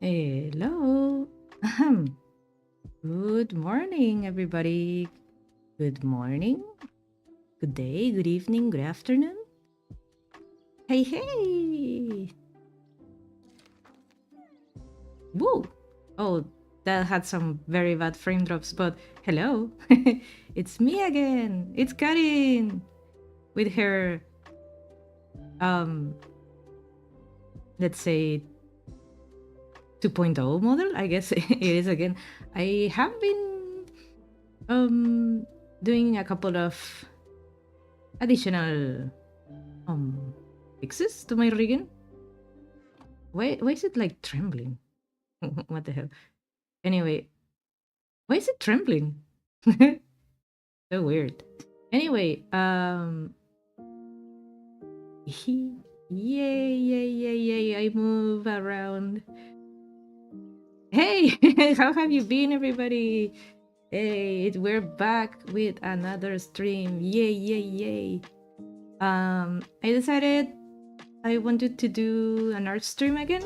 Hello. Ahem. Good morning, everybody. Good morning, good day, good evening, good afternoon. Hey, hey. Woo. Oh, that had some very bad frame drops, but hello. It's me again. It's Karin with her, um, let's say 2.0 model. I guess it is again. I have been doing a couple of additional fixes to my rigging. Why is it like trembling? What the hell? Anyway, why is it trembling? So weird. Anyway, yay, yay, yay, yay, I move around. Hey, how have you been, everybody? Hey, we're back with another stream. Yay, yay, yay. I decided I wanted to do an art stream again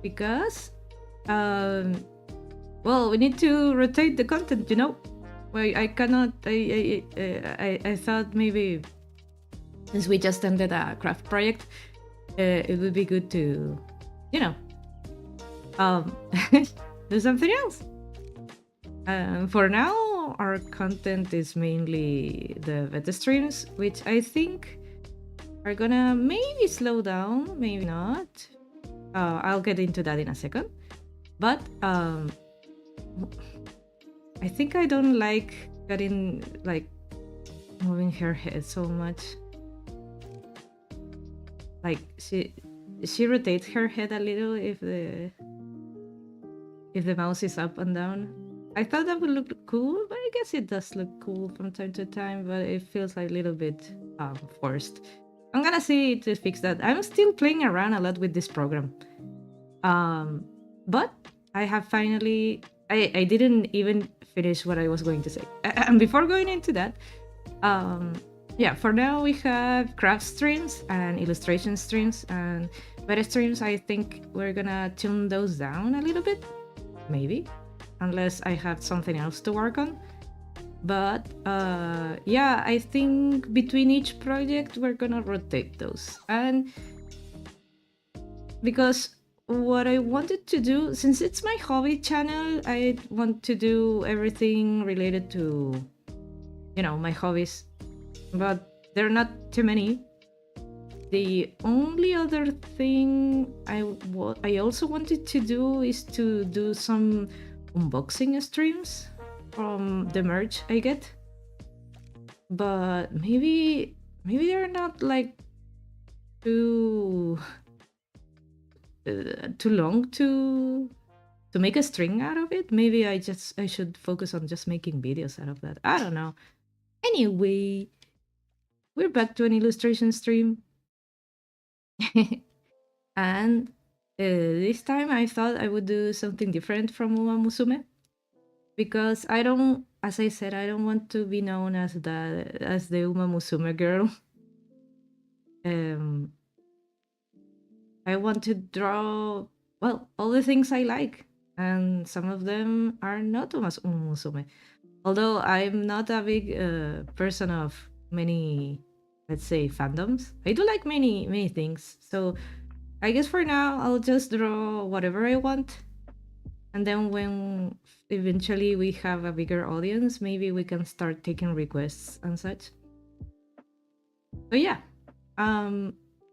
because well, we need to rotate the content, well, I cannot. I thought maybe since we just ended a craft project, it would be good to, you know, um, do something else. For now, our content is mainly the beta streams, which I think are gonna maybe slow down, maybe not. I'll get into that in a second. But I think I don't like getting like moving her head so much. Like she rotates her head a little if the mouse is up and down. I thought that would look cool, but I guess it does look cool from time to time, but it feels like a little bit forced. I'm gonna see to fix that. I'm still playing around a lot with this program. But I have finally I didn't even finish what I was going to say. And before going into that, yeah, for now we have craft streams and illustration streams and beta streams. I think we're gonna tune those down a little bit, maybe, unless I have something else to work on. But yeah, I think between each project we're gonna rotate those. And because what I wanted to do, since it's my hobby channel, I want to do everything related to, my hobbies. But there are not too many. The only other thing I also wanted to do is to do some unboxing streams from the merch I get. But maybe they're not like too long to make a string out of it. Maybe I should focus on just making videos out of that. I don't know. Anyway, we're back to an illustration stream. And this time I thought I would do something different from Uma Musume, because I don't, as I said, I don't want to be known as the Uma Musume girl. I want to draw, well, all the things I like, and some of them are not Uma Musume. Although I'm not a big person of many, let's say, fandoms. I do like many things. So I guess for now I'll just draw whatever I want. And then when eventually we have a bigger audience, maybe we can start taking requests and such. So yeah,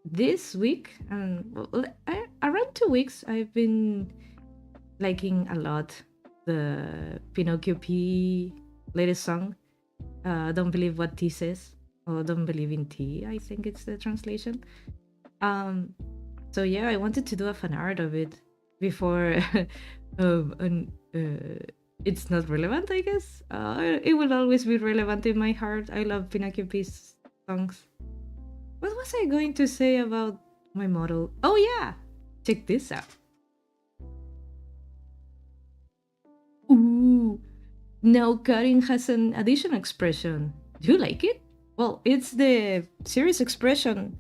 this week and around 2 weeks, I've been liking a lot the Pinocchio P latest song. Don't believe what T says, or don't believe in T, I think it's the translation. So yeah, I wanted to do a fan art of it before it's not relevant, I guess. It will always be relevant in my heart. I love Pinocchio P's songs. What was I going to say about my model? Oh yeah, check this out. Ooh, now Karin has an additional expression. Do you like it? Well, it's the series expression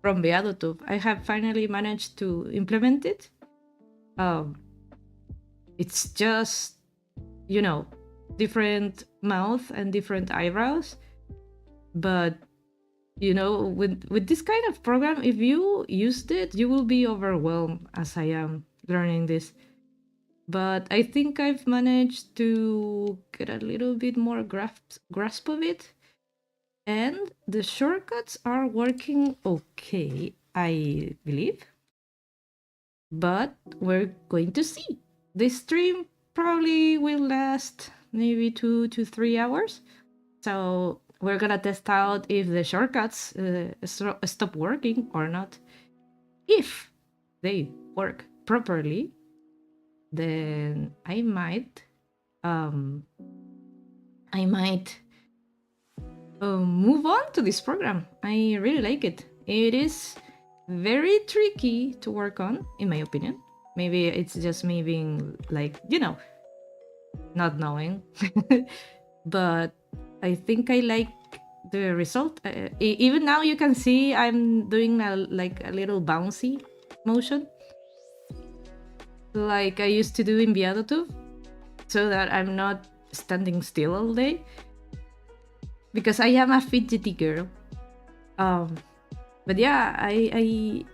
from Beatotube. I have finally managed to implement it. It's just, you know, different mouth and different eyebrows. But you know, with this kind of program, if you used it, you will be overwhelmed as I am learning this. But I think I've managed to get a little bit more grasp of it. And the shortcuts are working okay, I believe. But we're going to see. This stream probably will last maybe 2 to 3 hours. So we're gonna test out if the shortcuts stop working or not. If they work properly, then I might um, move on to this program. I really like it. It is very tricky to work on, in my opinion. Maybe it's just me being like, you know, not knowing. But I think I like the result. Even now you can see I'm doing like a little bouncy motion, like I used to do in Viadutu, so that I'm not standing still all day, because I am a fidgety girl. But yeah, I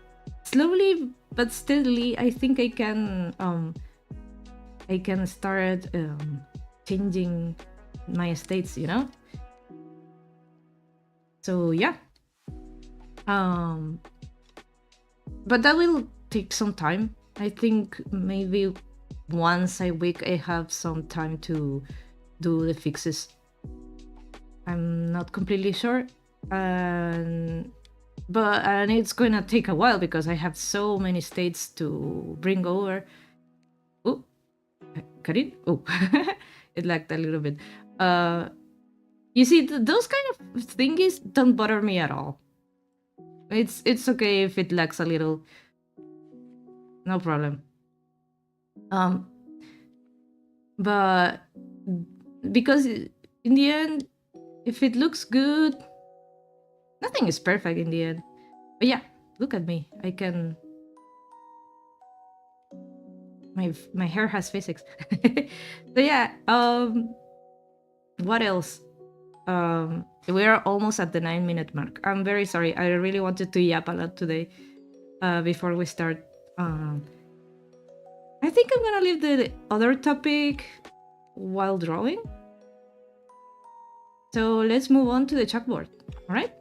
slowly but steadily, I think I can start changing my states, you know. So yeah, but that will take some time. I think maybe once a week I have some time to do the fixes. I'm not completely sure, and it's gonna take a while because I have so many states to bring over. Oh, Karin. Oh, it lagged a little bit. You see, those kind of thingies don't bother me at all. It's okay if it lags a little. No problem. But because in the end, if it looks good, nothing is perfect in the end. But yeah, look at me. I can. My hair has physics. So yeah. What else? We are almost at the 9-minute mark. I'm very sorry. I really wanted to yap a lot today. Before we start. I think I'm gonna leave the other topic while drawing. So let's move on to the chalkboard. All right.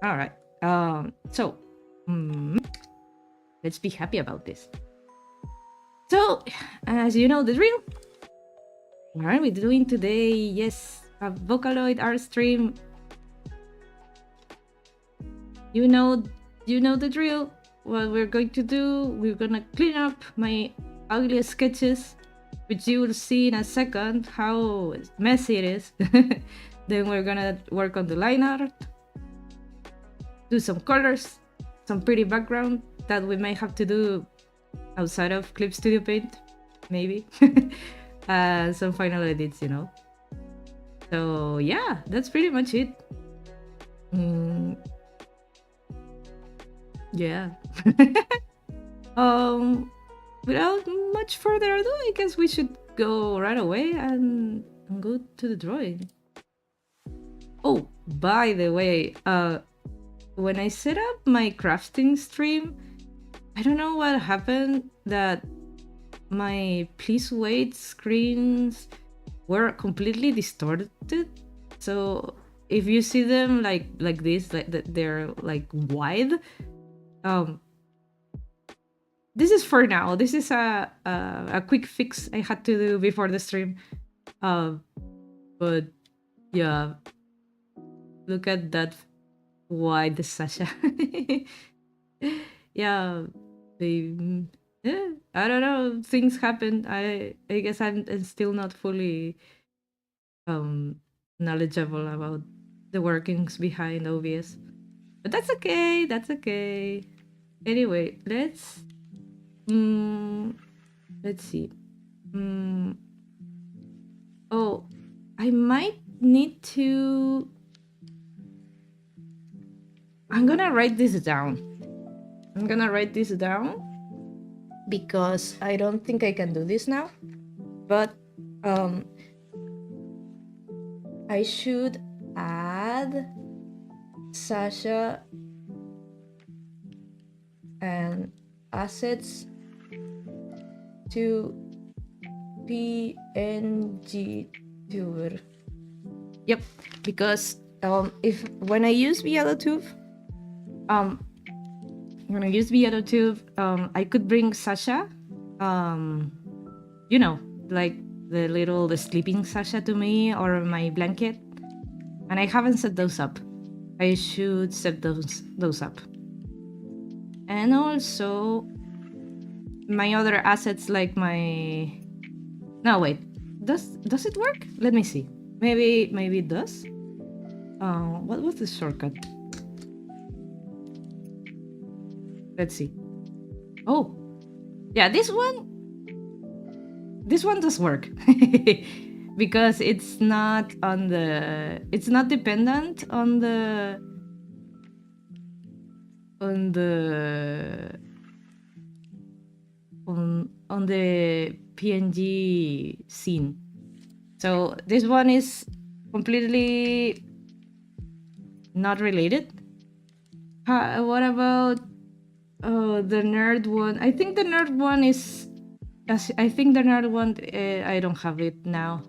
All right. So let's be happy about this. So, as you know the drill, what are we doing today? Yes, a Vocaloid art stream. You know the drill. What we're going to do, we're gonna clean up my ugliest sketches, which you will see in a second how messy it is. Then we're gonna work on the line art, do some colors, some pretty background that we may have to do outside of Clip Studio Paint, maybe. Some final edits, you know. So yeah, that's pretty much it. Yeah. Without much further ado, I guess we should go right away and go to the drawing. Oh, by the way, when I set up my crafting stream, I don't know what happened, that my please wait screens were completely distorted. So if you see them like this, like they're like wide, this is for now. This is a quick fix I had to do before the stream. But yeah, look at that wide Sasha. Yeah, I don't know. Things happen. I guess I'm still not fully knowledgeable about the workings behind OBS, but that's okay. That's okay. Anyway, let's see. Oh, I might need to. I'm gonna write this down. I'm gonna write this down because I don't think I can do this now. But I should add Sasha and assets to PNG tuber. Yep, because if when I use ViadoTube, I could bring Sasha, you know, like the sleeping Sasha to me or my blanket, and I haven't set those up. I should set those up. And also my other assets like my... No, wait. Does it work? Let me see. Maybe it does. What was the shortcut? Let's see. Oh, yeah, this one does work because it's not dependent on the PNG scene. So this one is completely not related. What about the nerd one? I think the nerd one is... I think the nerd one, I don't have it now.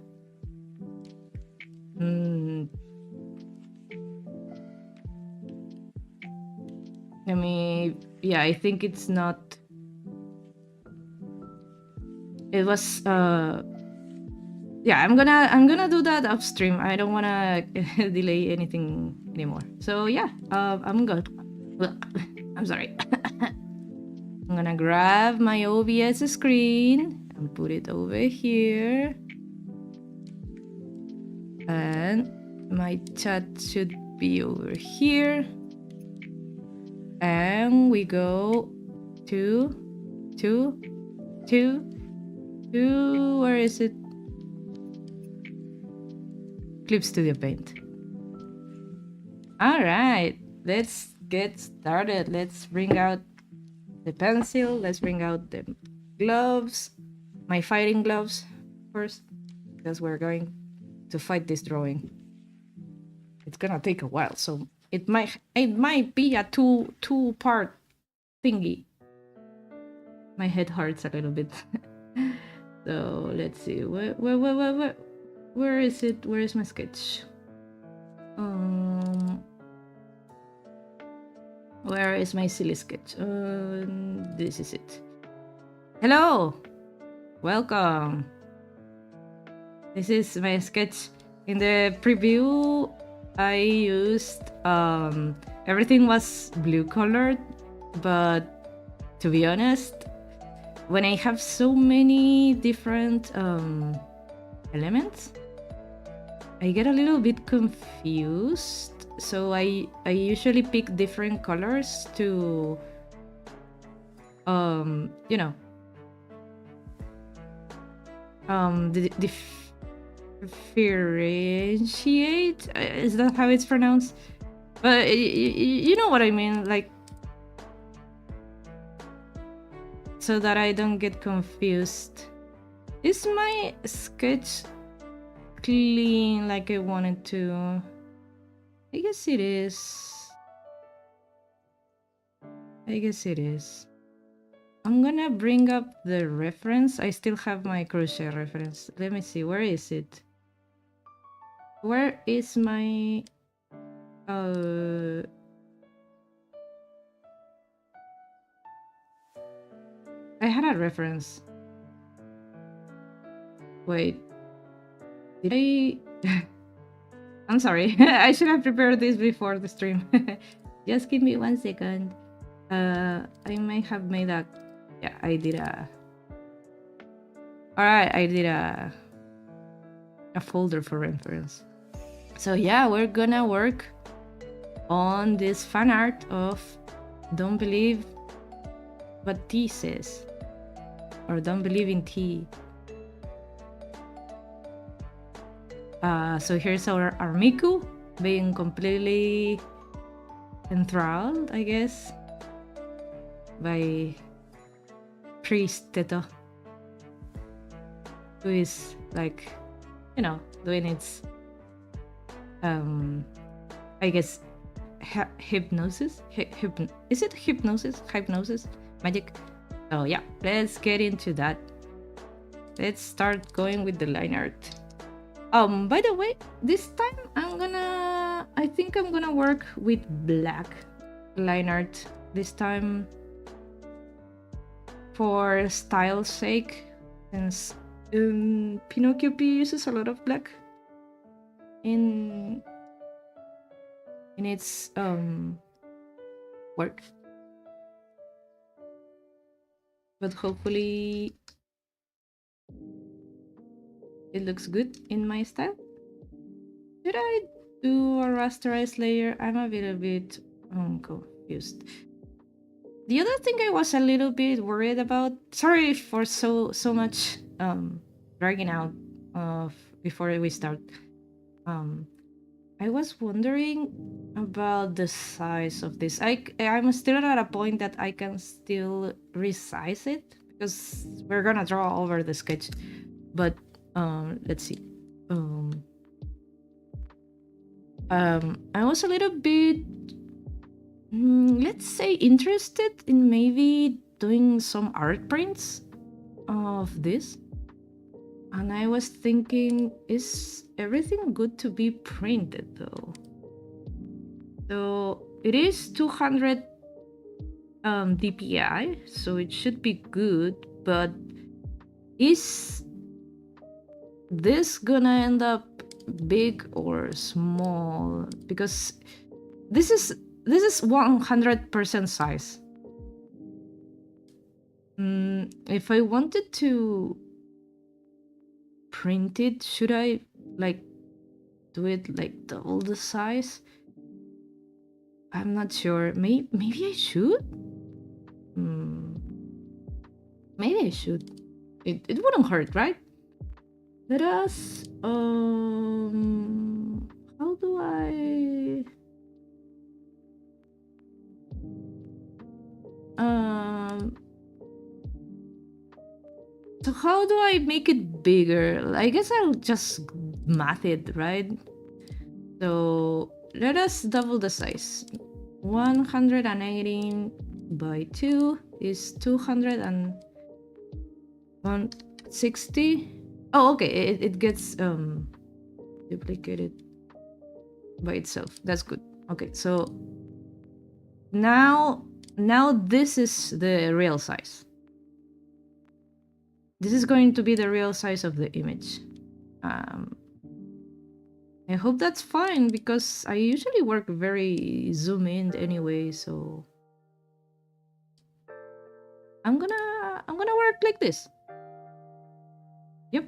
Yeah, I think it's not... It was... Yeah, I'm gonna do that upstream. I don't wanna delay anything anymore. So yeah, I'm good. I'm sorry. I'm gonna grab my OBS screen and put it over here. And my chat should be over here. And we go to where is it? Clip Studio Paint. All right, let's get started. Let's bring out the pencil. Let's bring out the gloves, my fighting gloves first, because we're going to fight this drawing. It's gonna take a while, so it might be a two-part thingy. My head hurts a little bit. So let's see. Where is it? Where is my sketch? Where is my silly sketch? This is it. Hello! Welcome! This is my sketch. In the preview, I used... everything was blue colored, but to be honest, when I have so many different elements, I get a little bit confused. So I usually pick different colors to differentiate. Is that how it's pronounced? But you know what I mean, like, so that I don't get confused. Is my sketch clean like I wanted to? I guess it is. I'm gonna bring up the reference. I still have my crochet reference. Let me see, where is it? Where is my... I had a reference. Wait. Did I... I'm sorry. I should have prepared this before the stream. Just give me 1 second. I may have made a... Yeah, I did a... Alright, I did a folder for reference. So yeah, we're gonna work on this fan art of Don't Believe What T Says. Or Don't Believe in T. So here's our Miku being completely enthralled, I guess. by Priest Teto, who is like, you know, doing its I guess hypnosis. Is it hypnosis? Hypnosis magic. So yeah, let's get into that. Let's start going with the line art. By the way, this time I think I'm gonna work with black line art this time for style's sake, since Pinocchio P uses a lot of black in its work. But hopefully it looks good in my style. Should I do a rasterized layer? I'm a little bit confused. The other thing I was a little bit worried about, sorry for so much dragging out of before we start. I was wondering about the size of this. I'm still at a point that I can still resize it because we're gonna draw over the sketch. But let's see. I was a little bit, let's say, interested in maybe doing some art prints of this. And I was thinking, is everything good to be printed though? So it is 200 dpi, so it should be good, but is this gonna end up big or small? Because this is 100% size. If I wanted to print it, should I like do it like double the size? I'm not sure. Maybe I should. Maybe I should. It wouldn't hurt, right? Let us how do I so how do I make it bigger? I guess I'll just math it, right? So let us double the size. 118 by 2 is 260. Oh, okay, it gets duplicated by itself. That's good. Okay, so now this is the real size. This is going to be the real size of the image. I hope that's fine because I usually work very zoom in anyway, so I'm gonna work like this. Yep.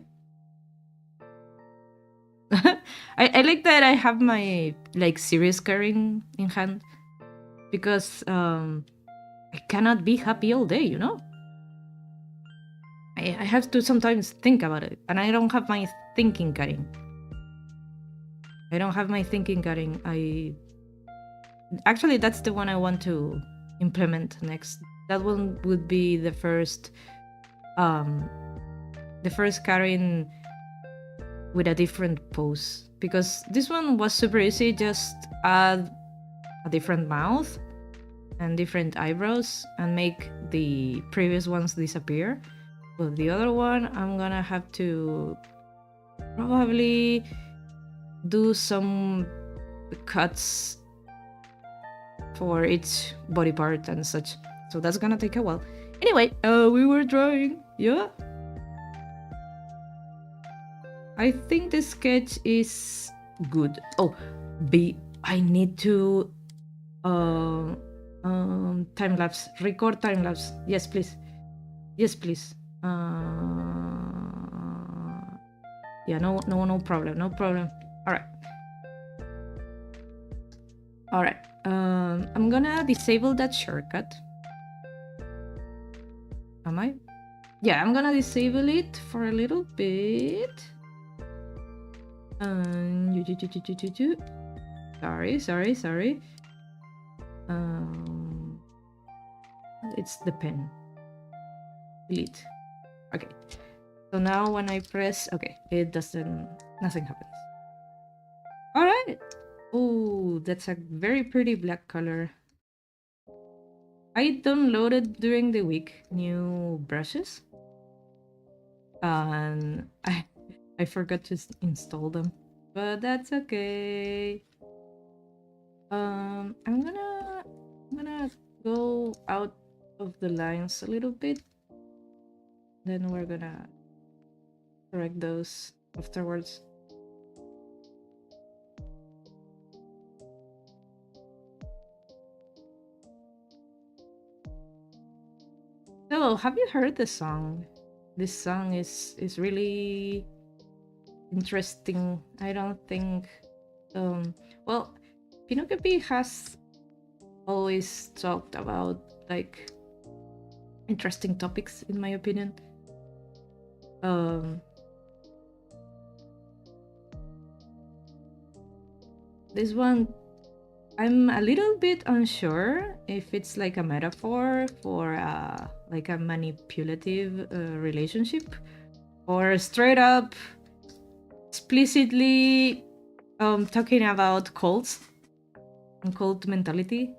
I like that I have my like serious Karin in hand because I cannot be happy all day, you know? I have to sometimes think about it, and I don't have my thinking Karin. I don't have my thinking Karin. Actually, that's the one I want to implement next. That one would be the first Karin with a different pose, because this one was super easy. Just add a different mouth and different eyebrows and make the previous ones disappear. But the other one, I'm gonna have to probably do some cuts for each body part and such. So that's gonna take a while. Anyway, we were drawing, yeah? I think the sketch is good. Oh, I need to time lapse, record time lapse. Yes, please. Yes, please. Yeah, no problem, no problem. All right. I'm gonna disable that shortcut. Am I? Yeah, I'm gonna disable it for a little bit. Sorry. happened. It's the pen. Delete. Okay. So now when I press, okay, it doesn't, nothing happens. All right. Oh, that's a very pretty black color. I downloaded during the week new brushes, and I forgot to install them, but that's okay. I'm gonna go out of the lines a little bit. Then we're gonna correct those afterwards. So, have you heard the song? This song is really interesting. I don't think well, Pinocchio has always talked about like interesting topics in my opinion. This one I'm a little bit unsure if it's like a metaphor for like a manipulative relationship, or straight up explicitly talking about cults and cult mentality.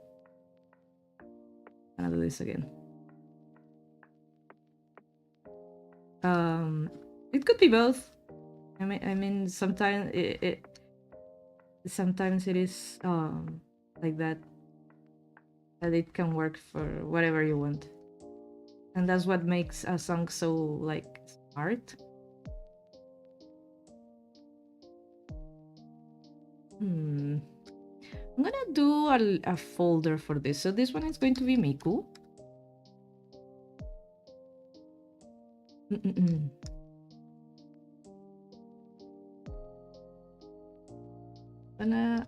I'll do this again. It could be both. I mean, sometimes sometimes it is like that it can work for whatever you want, and that's what makes a song so like smart. I'm gonna do a folder for this. So this one is going to be Miku. Gonna,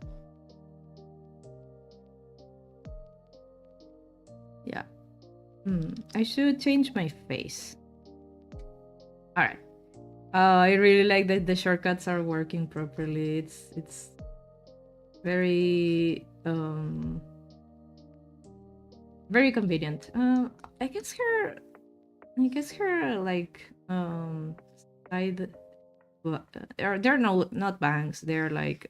yeah. I should change my face. All right. I really like that the shortcuts are working properly. It's very very convenient. I guess her like side, they're no, not bangs. They're like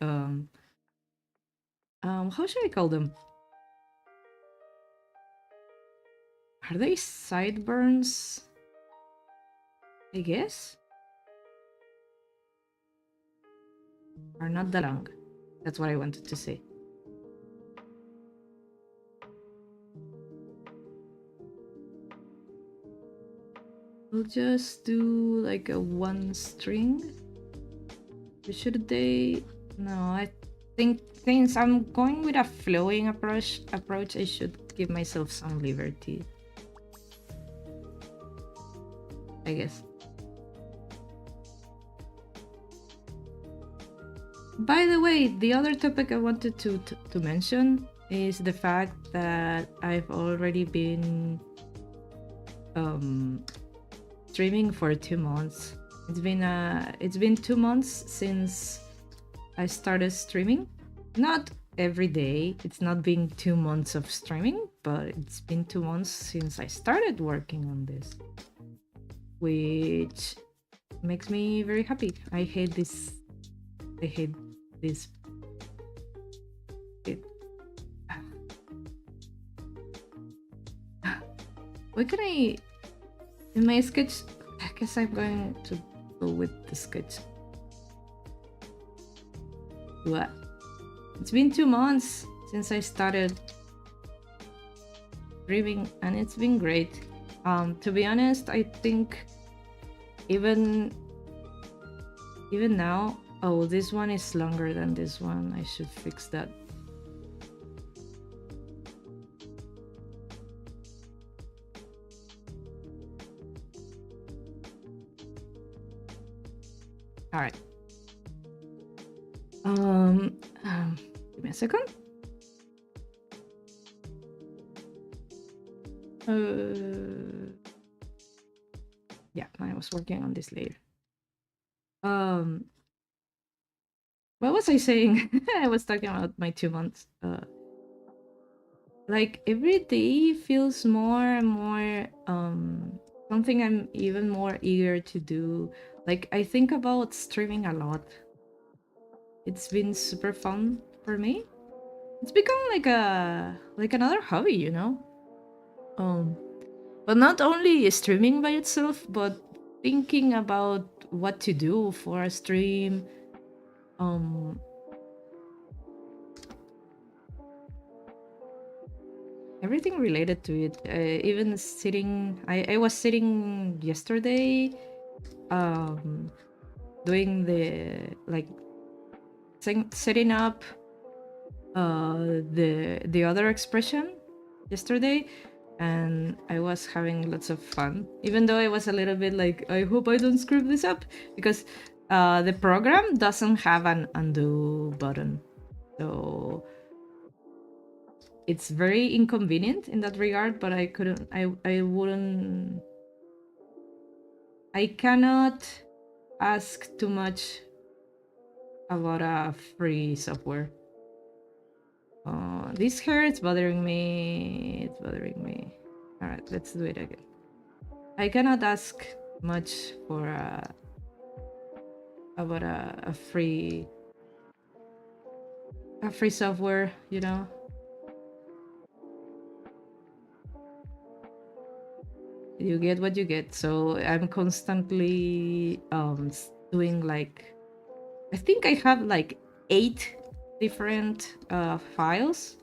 how should I call them? Are they sideburns? I guess. Are not that long. That's what I wanted to say. We'll just do like a one string. Should they? No, I think since I'm going with a flowing approach, I should give myself some liberty, I guess. By the way, the other topic I wanted to mention is the fact that I've already been streaming for 2 months. It's been 2 months since I started streaming. Not every day. It's not been 2 months of streaming, but it's been 2 months since I started working on this, which makes me very happy. I hate this. What can I... In my sketch, I guess I'm going to go with the sketch. What? It's been 2 months since I started streaming, and it's been great. To be honest, I think even now... Oh, this one is longer than this one. I should fix that. All right. Give me a second. Yeah, I was working on this later. What was I saying? I was talking about my 2 months. like every day feels more and more something I'm even more eager to do. Like I think about streaming a lot. It's been super fun for me. It's become like another hobby, you know? Um but not only streaming by itself, but thinking about what to do for a stream. Um Everything related to it. Even sitting I was sitting yesterday um doing the like setting up the other expression yesterday, and I was having lots of fun, even though I was a little bit like, I hope I don't screw this up, because the program doesn't have an undo button, so it's very inconvenient in that regard. But I cannot ask too much about a free software. This hair is bothering me. It's bothering me. All right, let's do it again. I cannot ask much for about a free software, you know. You get what you get. So I'm constantly doing like, I think I have like 8 different files,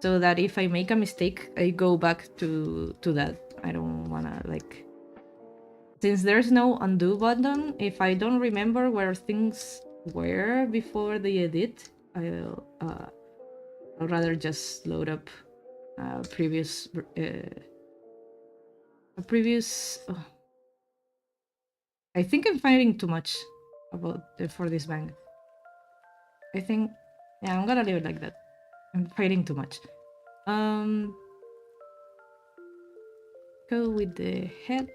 so that if I make a mistake, I go back to that. I don't wanna like, since there's no undo button, if I don't remember where things were before the edit, I'll rather just load up previous a previous. I think I'm fighting too much about for this bank. I think, yeah, I'm gonna leave it like that. I'm fighting too much. Go with the head.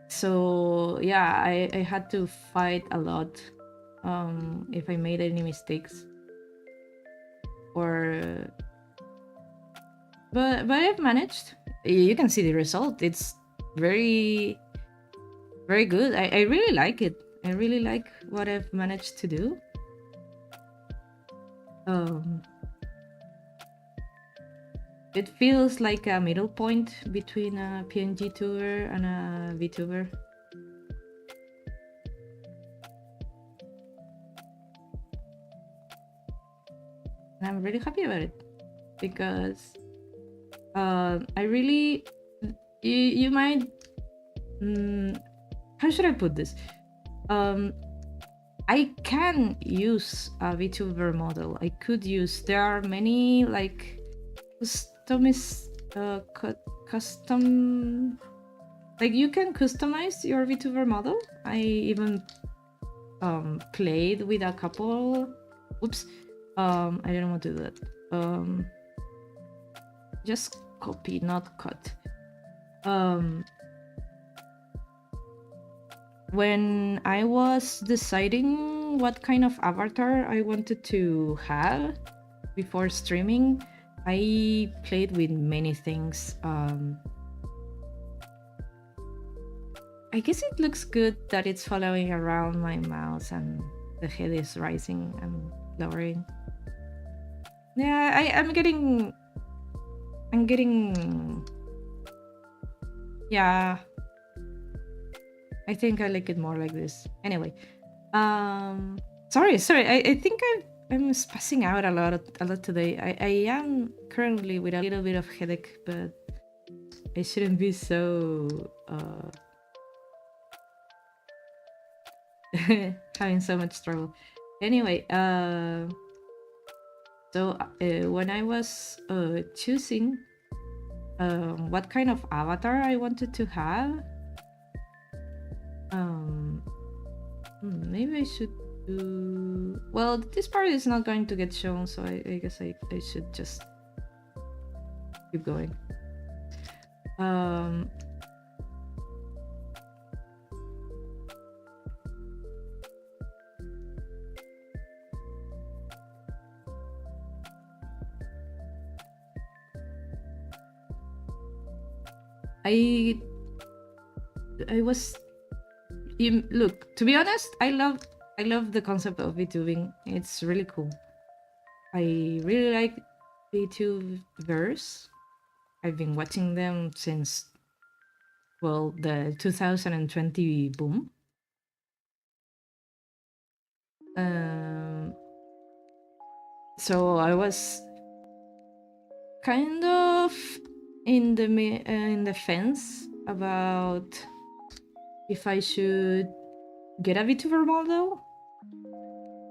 So yeah, I had to fight a lot if I made any mistakes, or but I've managed. You can see the result. It's very very good. I really like it. I really like what I've managed to do. Um, it feels like a middle point between a PNG tuber and a VTuber. And I'm really happy about it, because I really, you might, how should I put this? I can use a VTuber model. I could use, there are many like custom, like you can customize your VTuber model. I even played with a couple. Oops, I didn't want to do that. Just copy, not cut. When I was deciding what kind of avatar I wanted to have before streaming, I played with many things. I guess it looks good that it's following around my mouse and the head is rising and lowering. Yeah, I'm getting, yeah, I think I like it more like this. Anyway, sorry. I think I'm spazzing out a lot today. I am currently with a little bit of headache, but I shouldn't be so having so much trouble. Anyway, so when I was choosing what kind of avatar I wanted to have, maybe I should do, well, this part is not going to get shown, so I guess I should just keep going. I was look, to be honest, I love the concept of VTubing. It's really cool. I really like VTubers. I've been watching them since, well, the 2020 boom. So I was kind of in the fence about if I should get a VTuber model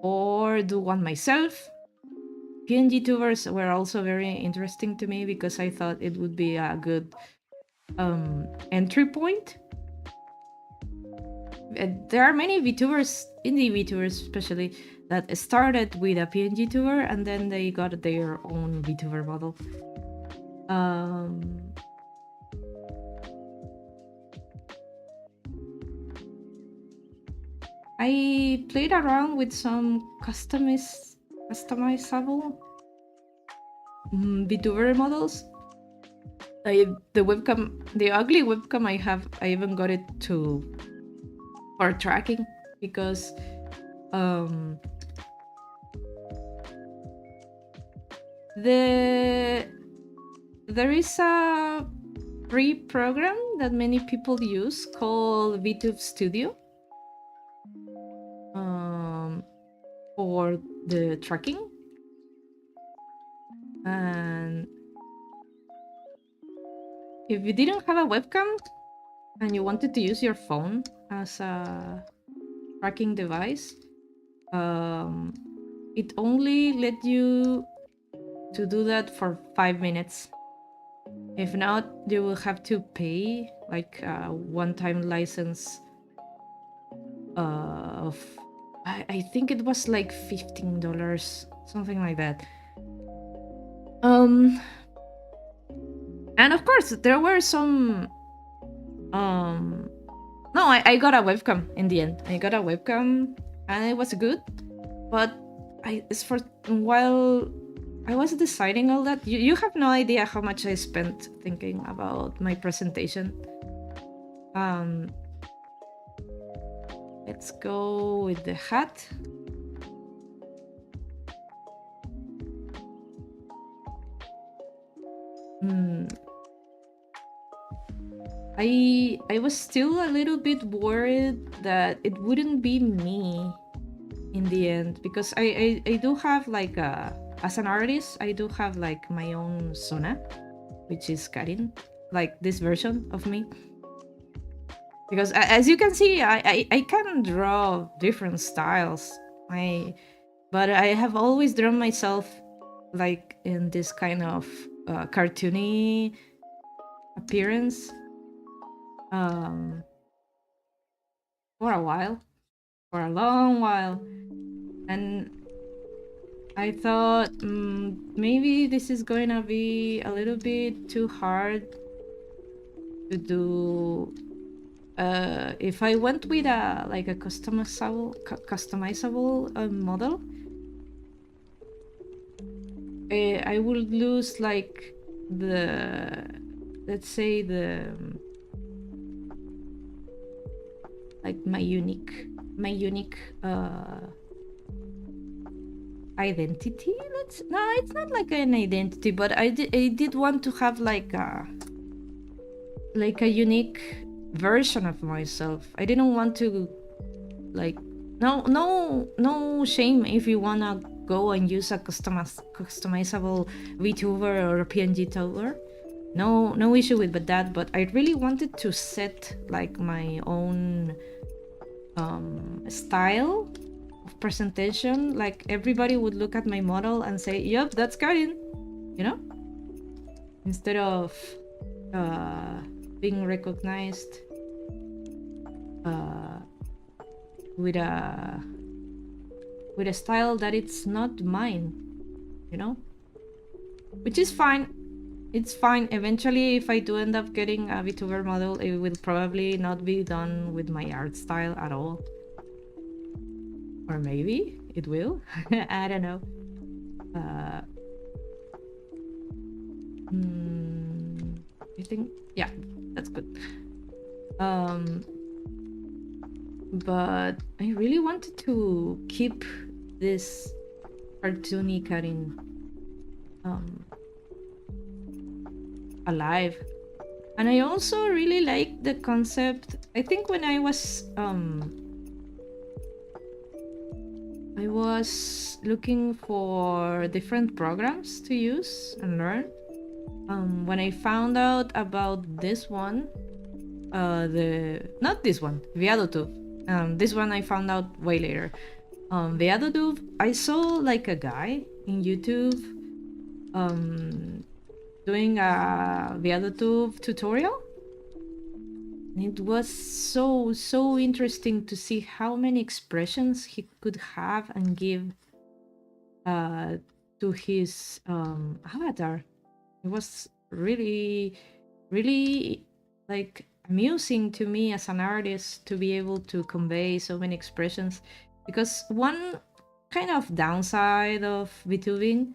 or do one myself. PNG tubers were also very interesting to me because I thought it would be a good entry point. There are many VTubers, indie VTubers especially, that started with a PNG tuber and then they got their own VTuber model. I played around with some customizable VTuber models. The ugly webcam I have, I even got it for tracking because there is a free program that many people use called VTube Studio for the tracking, and if you didn't have a webcam and you wanted to use your phone as a tracking device, it only let you to do that for 5 minutes. If not, you will have to pay like a one-time license of I think it was like $15, something like that. And of course there were some no, I got a webcam in the end. I got a webcam and it was good, but while I was deciding all that, you have no idea how much I spent thinking about my presentation. Let's go with the hat. I was still a little bit worried that it wouldn't be me in the end, because I do have like as an artist, I do have like my own Sona, which is Karin, like this version of me. Because as you can see, I can draw different styles. But I have always drawn myself like in this kind of cartoony appearance for a while, for a long while. And I thought maybe this is going to be a little bit too hard to do. If I went with a customizable model, I would lose like let's say like my unique identity. No, it's not like an identity, but I did want to have like a unique version of myself. I didn't want to like no shame if you wanna go and use a customizable VTuber or a PNG tuber. No issue with that, but I really wanted to set like my own style of presentation. Like everybody would look at my model and say, "Yep, that's Karin," you know, instead of being recognized with a style that it's not mine, you know, which is fine. It's fine. Eventually, if I do end up getting a VTuber model, it will probably not be done with my art style at all. Or maybe it will. I don't know. I think, yeah, That's good. But I really wanted to keep this cartoony Karin alive. And I also really like the concept. I think when I was looking for different programs to use and learn. When I found out about this one, not this one, Viadotube. This one I found out way later. Viadotube, I saw like a guy in YouTube doing a Viadotube tutorial. And it was so interesting to see how many expressions he could have and give to his avatar. It was really like amusing to me as an artist to be able to convey so many expressions, because one kind of downside of VTubing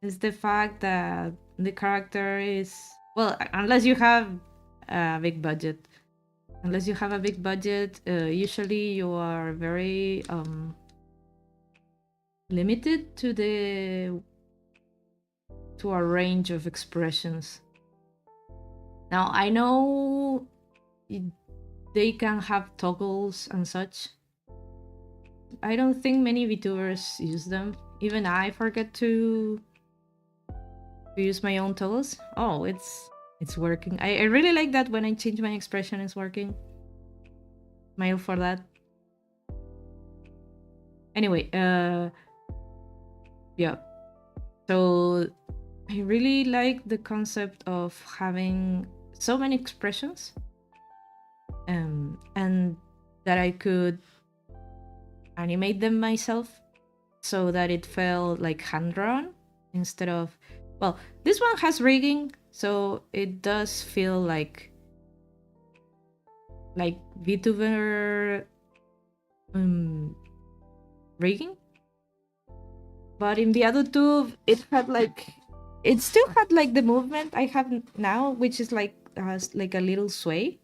is the fact that the character is, well, unless you have a big budget, usually you are very limited to a range of expressions. Now, I know they can have toggles and such. I don't think many VTubers use them. Even I forget to use my own toggles. Oh, it's working. I really like that when I change my expression, it's working. Smile for that. Anyway, yeah. So I really like the concept of having so many expressions, and that I could animate them myself so that it felt like hand-drawn instead of, well, this one has rigging, so it does feel like VTuber rigging. But in the other two, it still had like the movement I have now, which is like has like a little sway.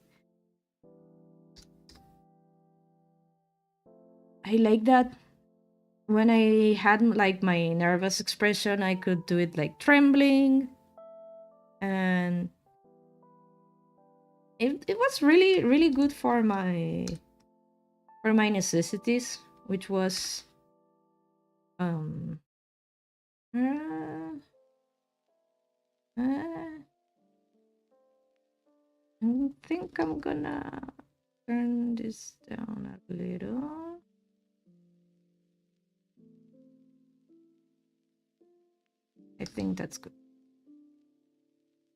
I like that. When I had like my nervous expression, I could do it like trembling, and it was really good for my necessities, which was uh, I think I'm gonna turn this down a little. I think that's good.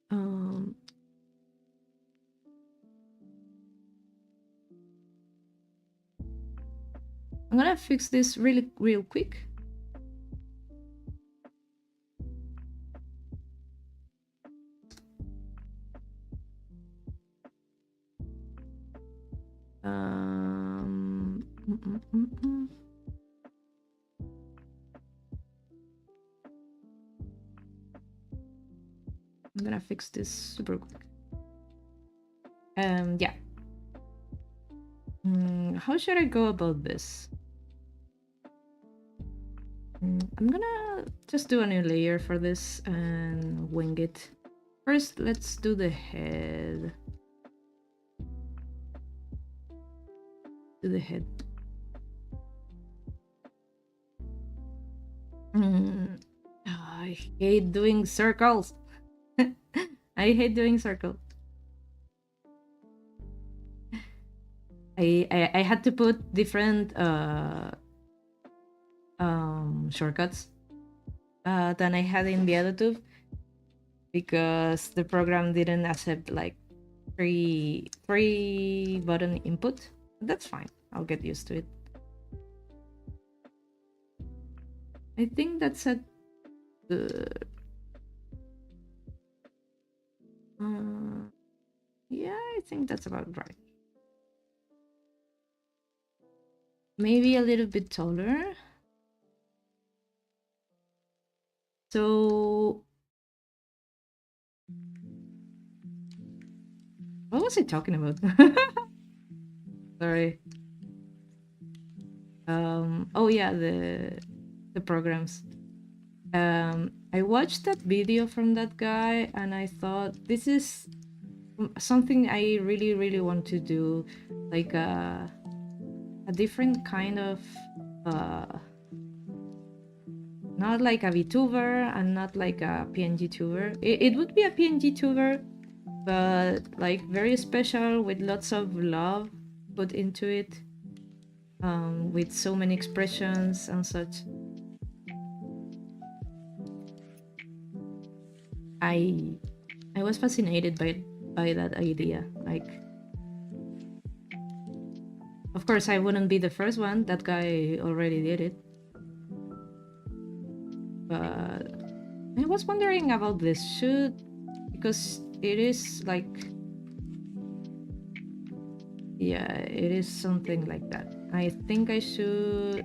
I'm gonna fix this real quick. I'm gonna fix this super quick. Yeah. How should I go about this? I'm gonna just do a new layer for this and wing it. First, let's do the head. Do the head. I hate doing circles. I hate doing circles. I had to put different shortcuts than I had in the other two, because the program didn't accept like three button input. That's fine. I'll get used to it. I think that's a good. Yeah, I think that's about right. Maybe a little bit taller. So, oh, was I talking about? Sorry. Oh yeah, the programs. I watched that video from that guy and I thought this is something I really want to do, like a different kind of not like a VTuber and not like a PNG tuber. It would be a PNG tuber, but like very special with lots of love put into it, with so many expressions and such. I was fascinated by that idea. Like, of course, I wouldn't be the first one. That guy already did it. But I was wondering about this shoot because it is like, yeah, it is something like that. I think I should.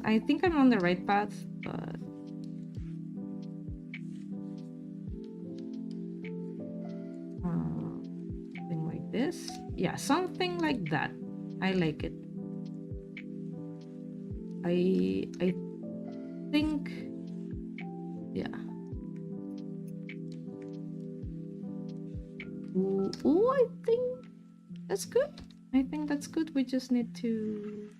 I think I'm on the right path, but something like this. Yeah, something like that. I like it. I think, yeah. Ooh, I think that's good. I think that's good. We just need to.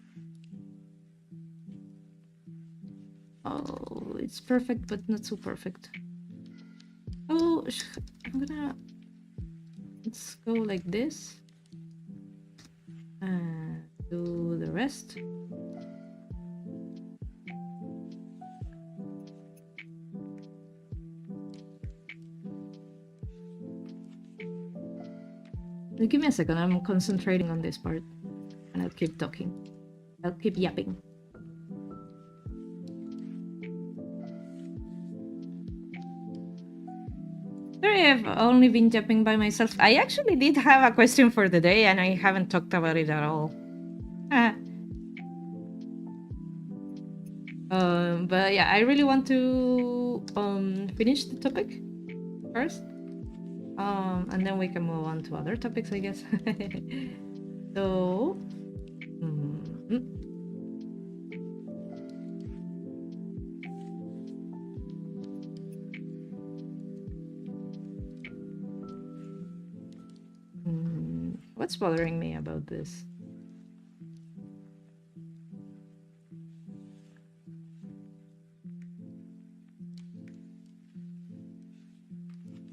Oh, it's perfect, but not so perfect. Oh, I'm gonna. Let's go like this. And do the rest. Give me a second. I'm concentrating on this part. And I'll keep talking. I'll keep yapping. Sorry, I've only been yapping by myself. I actually did have a question for the day, and I haven't talked about it at all. But yeah, I really want to finish the topic first. And then we can move on to other topics, I guess. So, what's bothering me about this?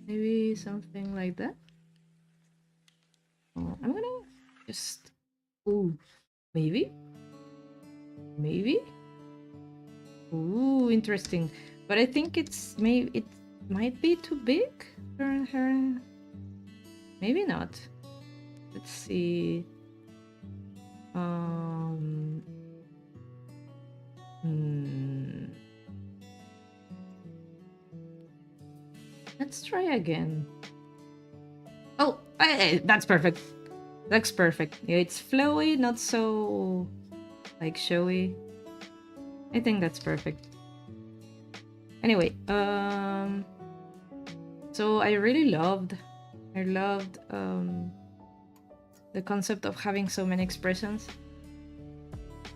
Maybe something like that. Oh, I'm gonna just. Ooh, maybe. Ooh, interesting. But I think it might be too big for her. Maybe not. Let's see. Let's try again. Oh, that's perfect. That's perfect. Yeah, it's flowy, not so like showy. I think that's perfect. Anyway, so I loved the concept of having so many expressions,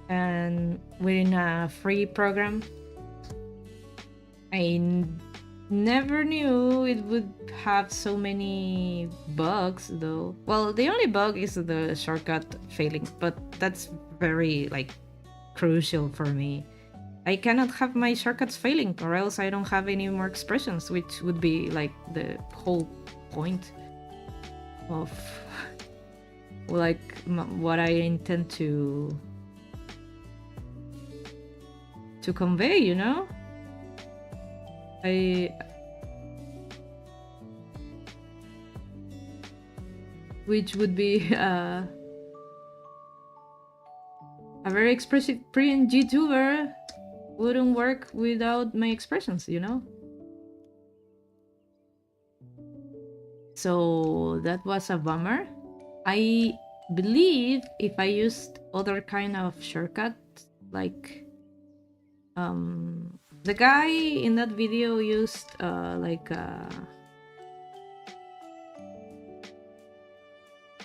and within a free program. I never knew it would have so many bugs, though. Well, the only bug is the shortcut failing, but that's very like crucial for me. I cannot have my shortcuts failing, or else I don't have any more expressions, which would be like the whole point of like what I intend to convey, you know? Which would be a very expressive PNG tuber wouldn't work without my expressions, you know? So that was a bummer. I believe if I used other kind of shortcut, like the guy in that video used like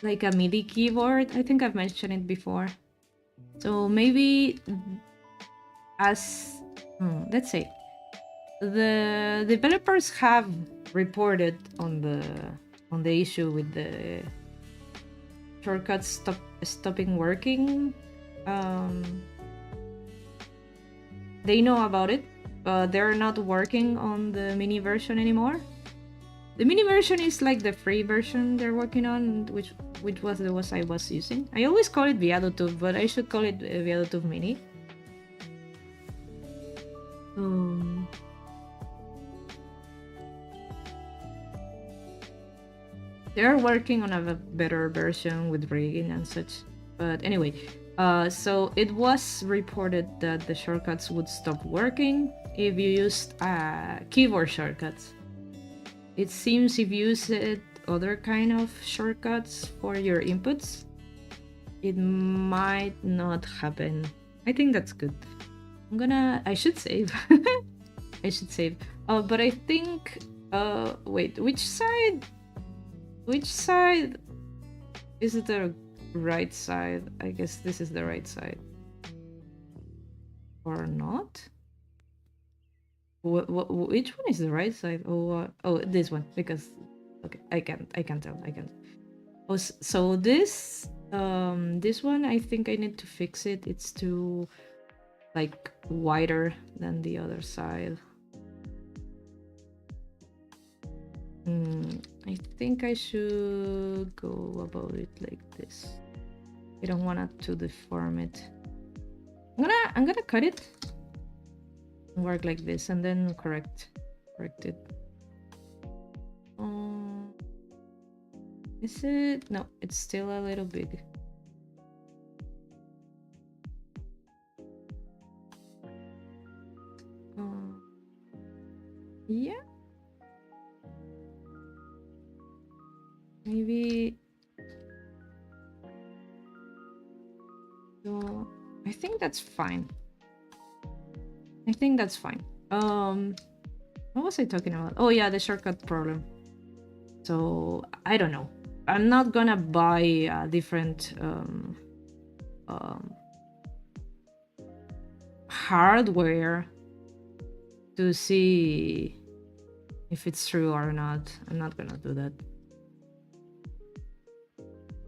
like a MIDI keyboard. I think I've mentioned it before. So maybe as let's say the developers have reported on the issue with the shortcuts stopping working. They know about it, but they're not working on the mini version anymore. The mini version is like the free version they're working on, which was the was I was using. I always call it ViadoTube, but I should call it ViadoTube Mini. They're working on a better version with rigging and such. But anyway, so it was reported that the shortcuts would stop working if you used keyboard shortcuts. It seems if you used other kind of shortcuts for your inputs, it might not happen. I think that's good. I should save. I should save. But I think, wait, which side is it? The right side? I guess this is the right side. Or not? Which one is the right side? Oh, this one, because okay, I can't tell. Oh, so this one, I think I need to fix it. It's too like wider than the other side. I think I should go about it like this. I don't want to deform it. I'm gonna cut it and work like this, and then correct it. Is it? No, it's still a little big. Yeah. Maybe. So I think that's fine. What was I talking about? Oh yeah, the shortcut problem. So I don't know. I'm not gonna buy a different hardware to see if it's true or not. I'm not gonna do that.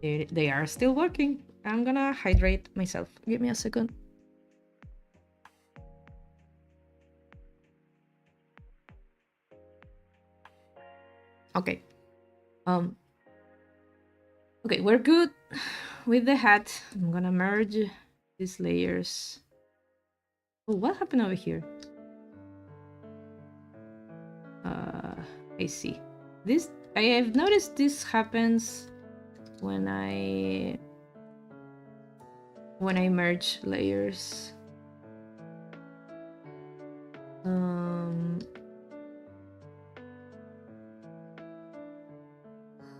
They are still working. I'm gonna hydrate myself. Give me a second. Okay. Okay, we're good with the hat. I'm gonna merge these layers. Oh, what happened over here? I see. This I have noticed this happens when I merge layers.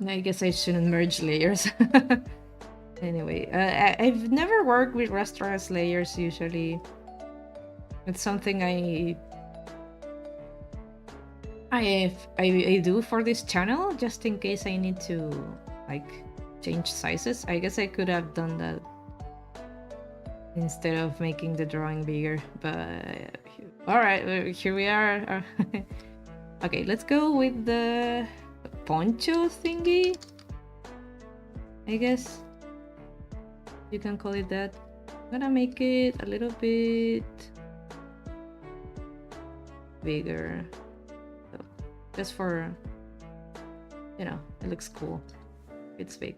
I guess I shouldn't merge layers. Anyway, I've never worked with rasterized layers usually. It's something I do for this channel just in case I need to like change sizes. I guess I could have done that instead of making the drawing bigger, but all right, here we are. Okay, let's go with the poncho thingy, I guess you can call it that. I'm gonna make it a little bit bigger, so just for, you know, it looks cool. It's big.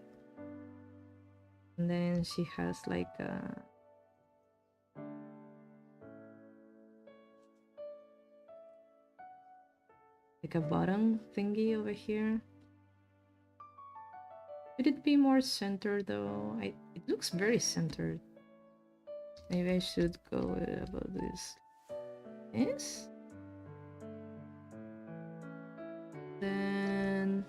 And then she has like a bottom thingy over here. Could it be more centered though? It looks very centered. Maybe I should go about this. Yes. Then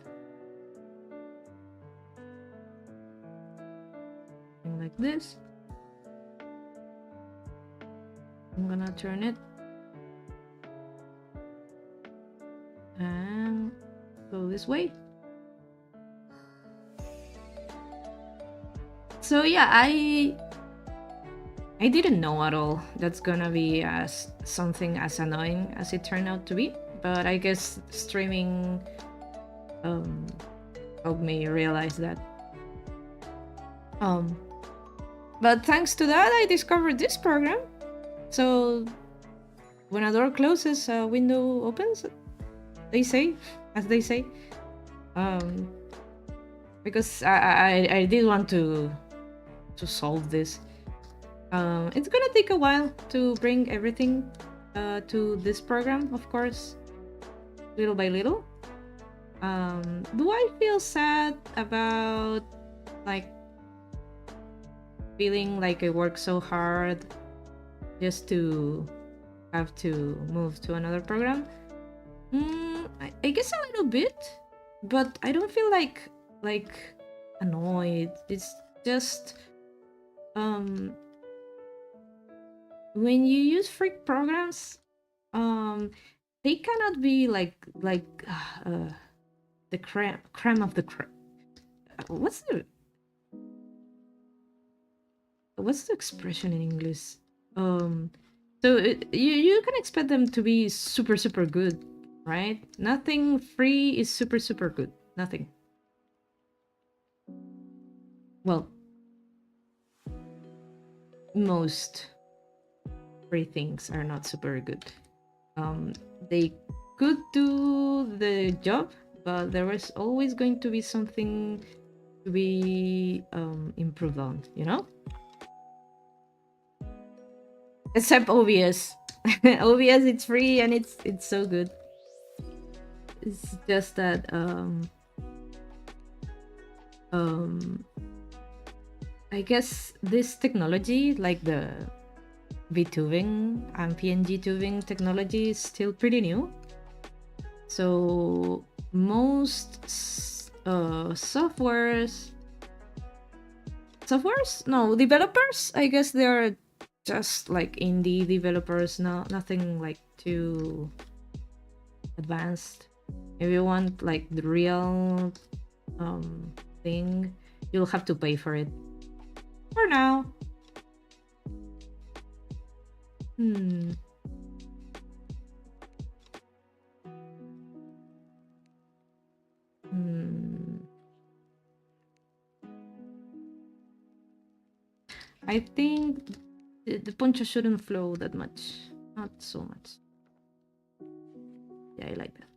like this. I'm gonna turn it and go this way. So yeah, I didn't know at all that's gonna be as something as annoying as it turned out to be. But I guess streaming um, helped me realize that. Um, but thanks to that, I discovered this program. So when a door closes, a window opens. They say, as they say, um, because I did want to solve this. It's gonna take a while to bring everything to this program, of course, little by little. Do I feel sad about like feeling like I work so hard just to have to move to another program? I guess a little bit, but I don't feel like annoyed. It's just um when you use free programs, um they cannot be the creme of the creme. What's the expression in English? Um, so you can expect them to be super super good, right? Nothing free is super super good. Nothing. Well, most free things are not super good. They could do the job, but there is always going to be something to be improved on, you know? Except OBS. OBS, it's free and it's so good. It's just that um I guess this technology, like the VTubing and PNG tubing technology, is still pretty new. So most softwares, no, developers, I guess they're just like indie developers, nothing like too advanced. If you want like the real thing, you'll have to pay for it. For now. Hmm. Hmm. I think the poncho shouldn't flow that much. Not so much. Yeah, I like that.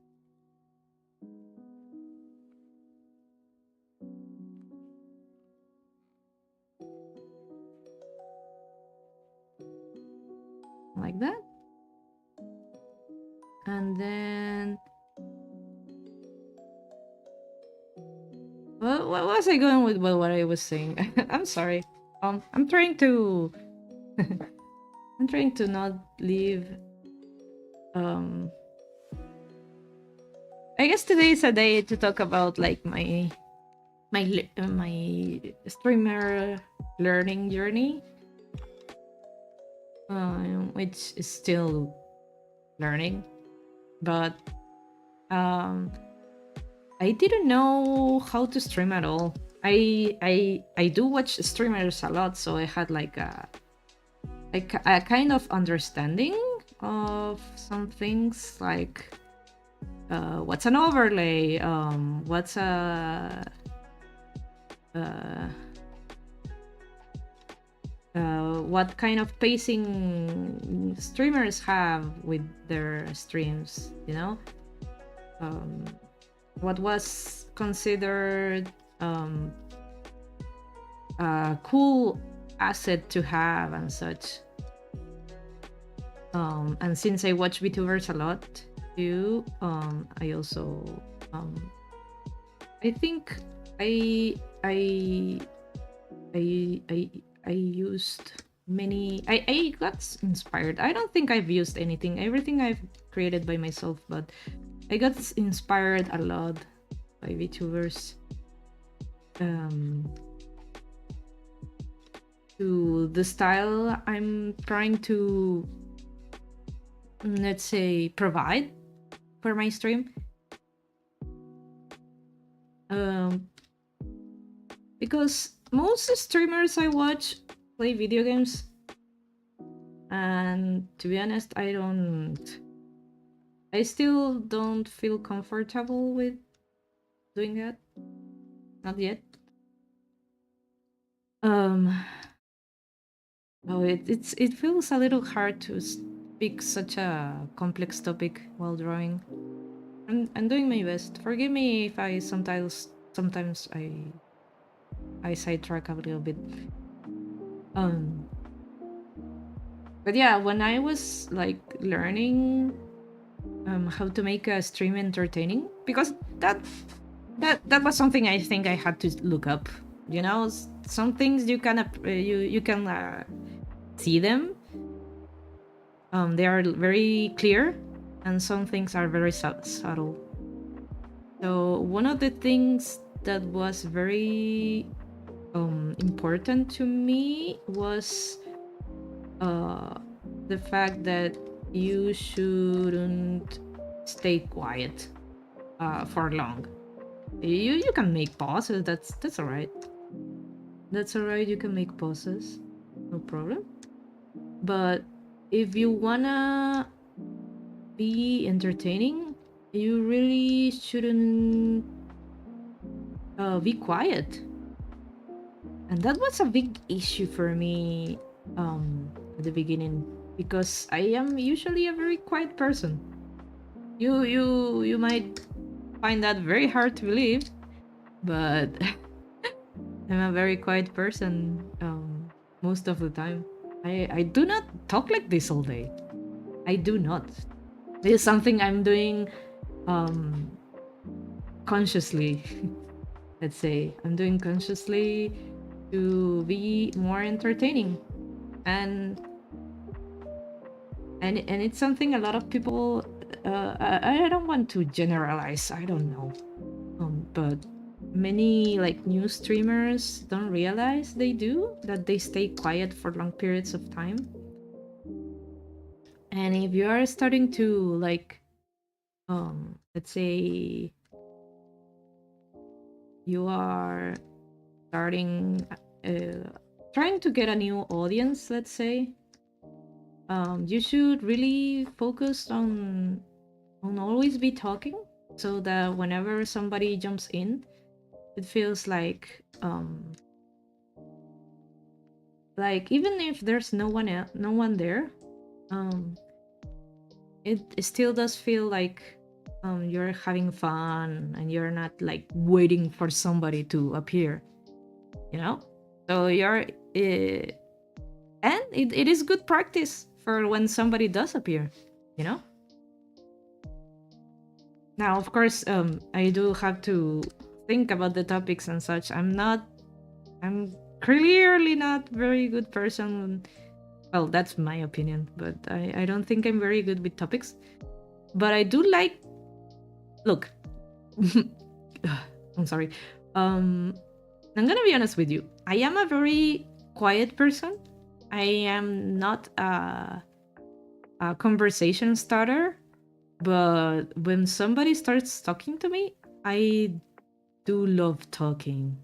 Like that. And then what was I going with what I was saying? I'm sorry. I'm trying to I'm trying to not leave I guess today is a day to talk about like my streamer learning journey, which is still learning, but I didn't know how to stream at all. I do watch streamers a lot, so I had like a kind of understanding of some things, like what's an overlay, what's a what kind of pacing streamers have with their streams, you know? What was considered a cool asset to have and such. And since I watch VTubers a lot too, I also I think I used many. I got inspired. I don't think I've used anything. Everything I've created by myself, but I got inspired a lot by VTubers. To the style I'm trying to, let's say, provide for my stream. Because most streamers I watch play video games, and to be honest, I still don't feel comfortable with doing that. Not yet. Um, oh, it feels a little hard to speak such a complex topic while drawing. I'm doing my best. Forgive me if I sometimes I sidetrack a little bit. Um, but yeah, when I was like learning how to make a stream entertaining, because that was something I think I had to look up. You know, some things you can you can see them. They are very clear, and some things are very subtle. So one of the things that was very important to me was the fact that you shouldn't stay quiet for long. You can make pauses. That's all right. That's all right. You can make pauses, no problem. But if you wanna be entertaining, you really shouldn't be quiet. And that was a big issue for me at the beginning, because I am usually a very quiet person. You might find that very hard to believe, but I'm a very quiet person most of the time. I do not talk like this all day. I do not. This is something I'm doing um, consciously. Let's say I'm doing consciously to be more entertaining, and and it's something a lot of people. I don't want to generalize. I don't know, but many like new streamers don't realize they do that they stay quiet for long periods of time. And if you are starting to like, let's say you are starting trying to get a new audience, let's say, you should really focus on always be talking, so that whenever somebody jumps in, it feels like even if there's no one there, um, it still does feel like you're having fun and you're not like waiting for somebody to appear, you know. So you're and it is good practice for when somebody does appear, you know. Now, of course, I do have to think about the topics and such. I'm clearly not very good person. Well, that's my opinion, but I don't think I'm very good with topics. But I do like, look, I'm sorry. I'm gonna be honest with you. I am a very quiet person. I am not a conversation starter, but when somebody starts talking to me, I do love talking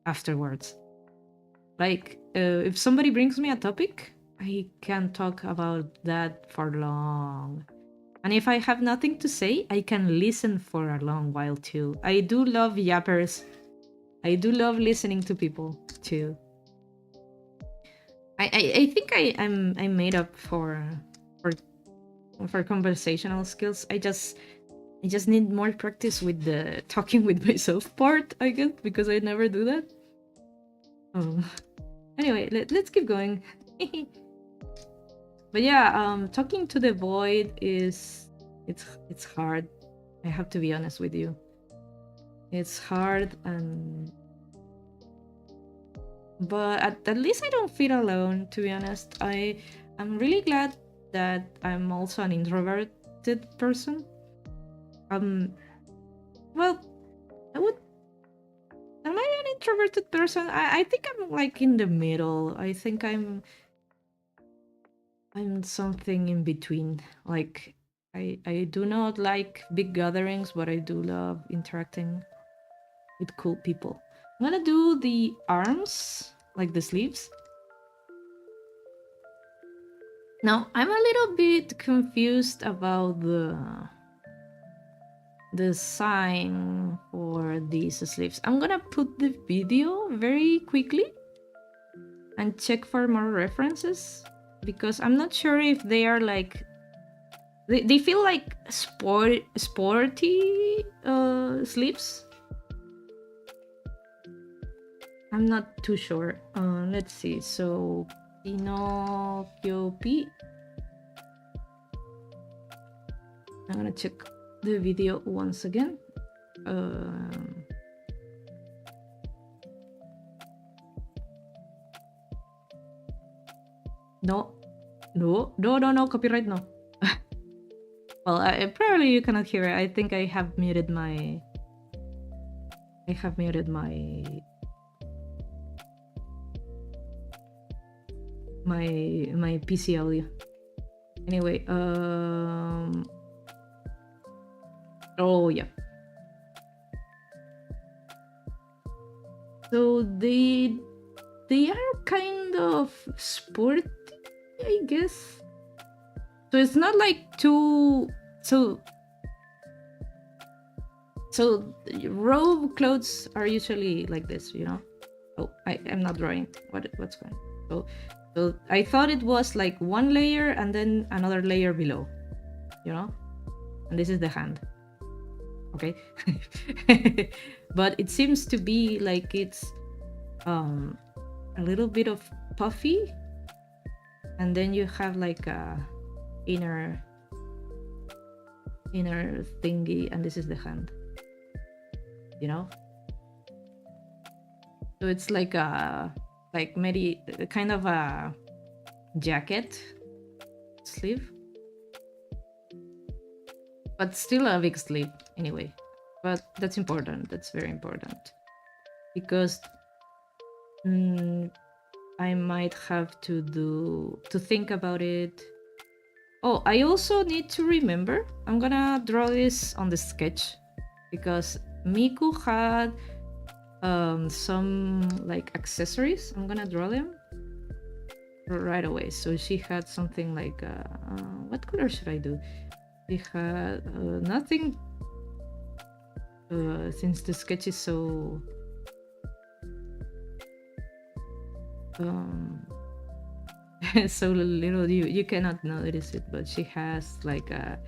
afterwards. Like, if somebody brings me a topic, I can talk about that for long. And if I have nothing to say, I can listen for a long while too. I do love yappers. I do love listening to people too. I think I'm made up for for conversational skills. I just need more practice with the talking with myself part, I guess, because I never do that. Um, anyway, let's keep going. But yeah, talking to the void is it's hard. I have to be honest with you. It's hard, and but at least I don't feel alone. To be honest, I'm really glad that I'm also an introverted person. Um, well, I would. Am I an introverted person? I think I'm like in the middle. I think I'm something in between. Like I do not like big gatherings, but I do love interacting with cool people. I'm gonna do the arms, like the sleeves. Now, I'm a little bit confused about the sign for these sleeves. I'm gonna put the video very quickly and check for more references because I'm not sure if they are like they feel like sporty sleeves. I'm not too sure. Let's see. So Pinocchio P. I'm gonna check the video once again. No, copyright, no. Well, probably you cannot hear it. I think I have muted my. My PC audio. Anyway, oh yeah. So they are kind of sporty, I guess. So it's not like too so robe clothes are usually like this, you know. Oh, I'm not drawing. What's going on? So I thought it was like one layer and then another layer below, you know? And this is the hand. Okay. But it seems to be like it's a little bit of puffy, and then you have like a inner thingy, and this is the hand, you know. So it's like a maybe kind of a jacket sleeve, but still a big sleeve anyway. But that's important. That's very important because I might have to think about it. Oh, I also need to remember. I'm gonna draw this on the sketch because Miku had some like accessories. I'm gonna draw them right away. So she had something like what color should I do? She had nothing since the sketch is so so little, you cannot notice it, but she has like a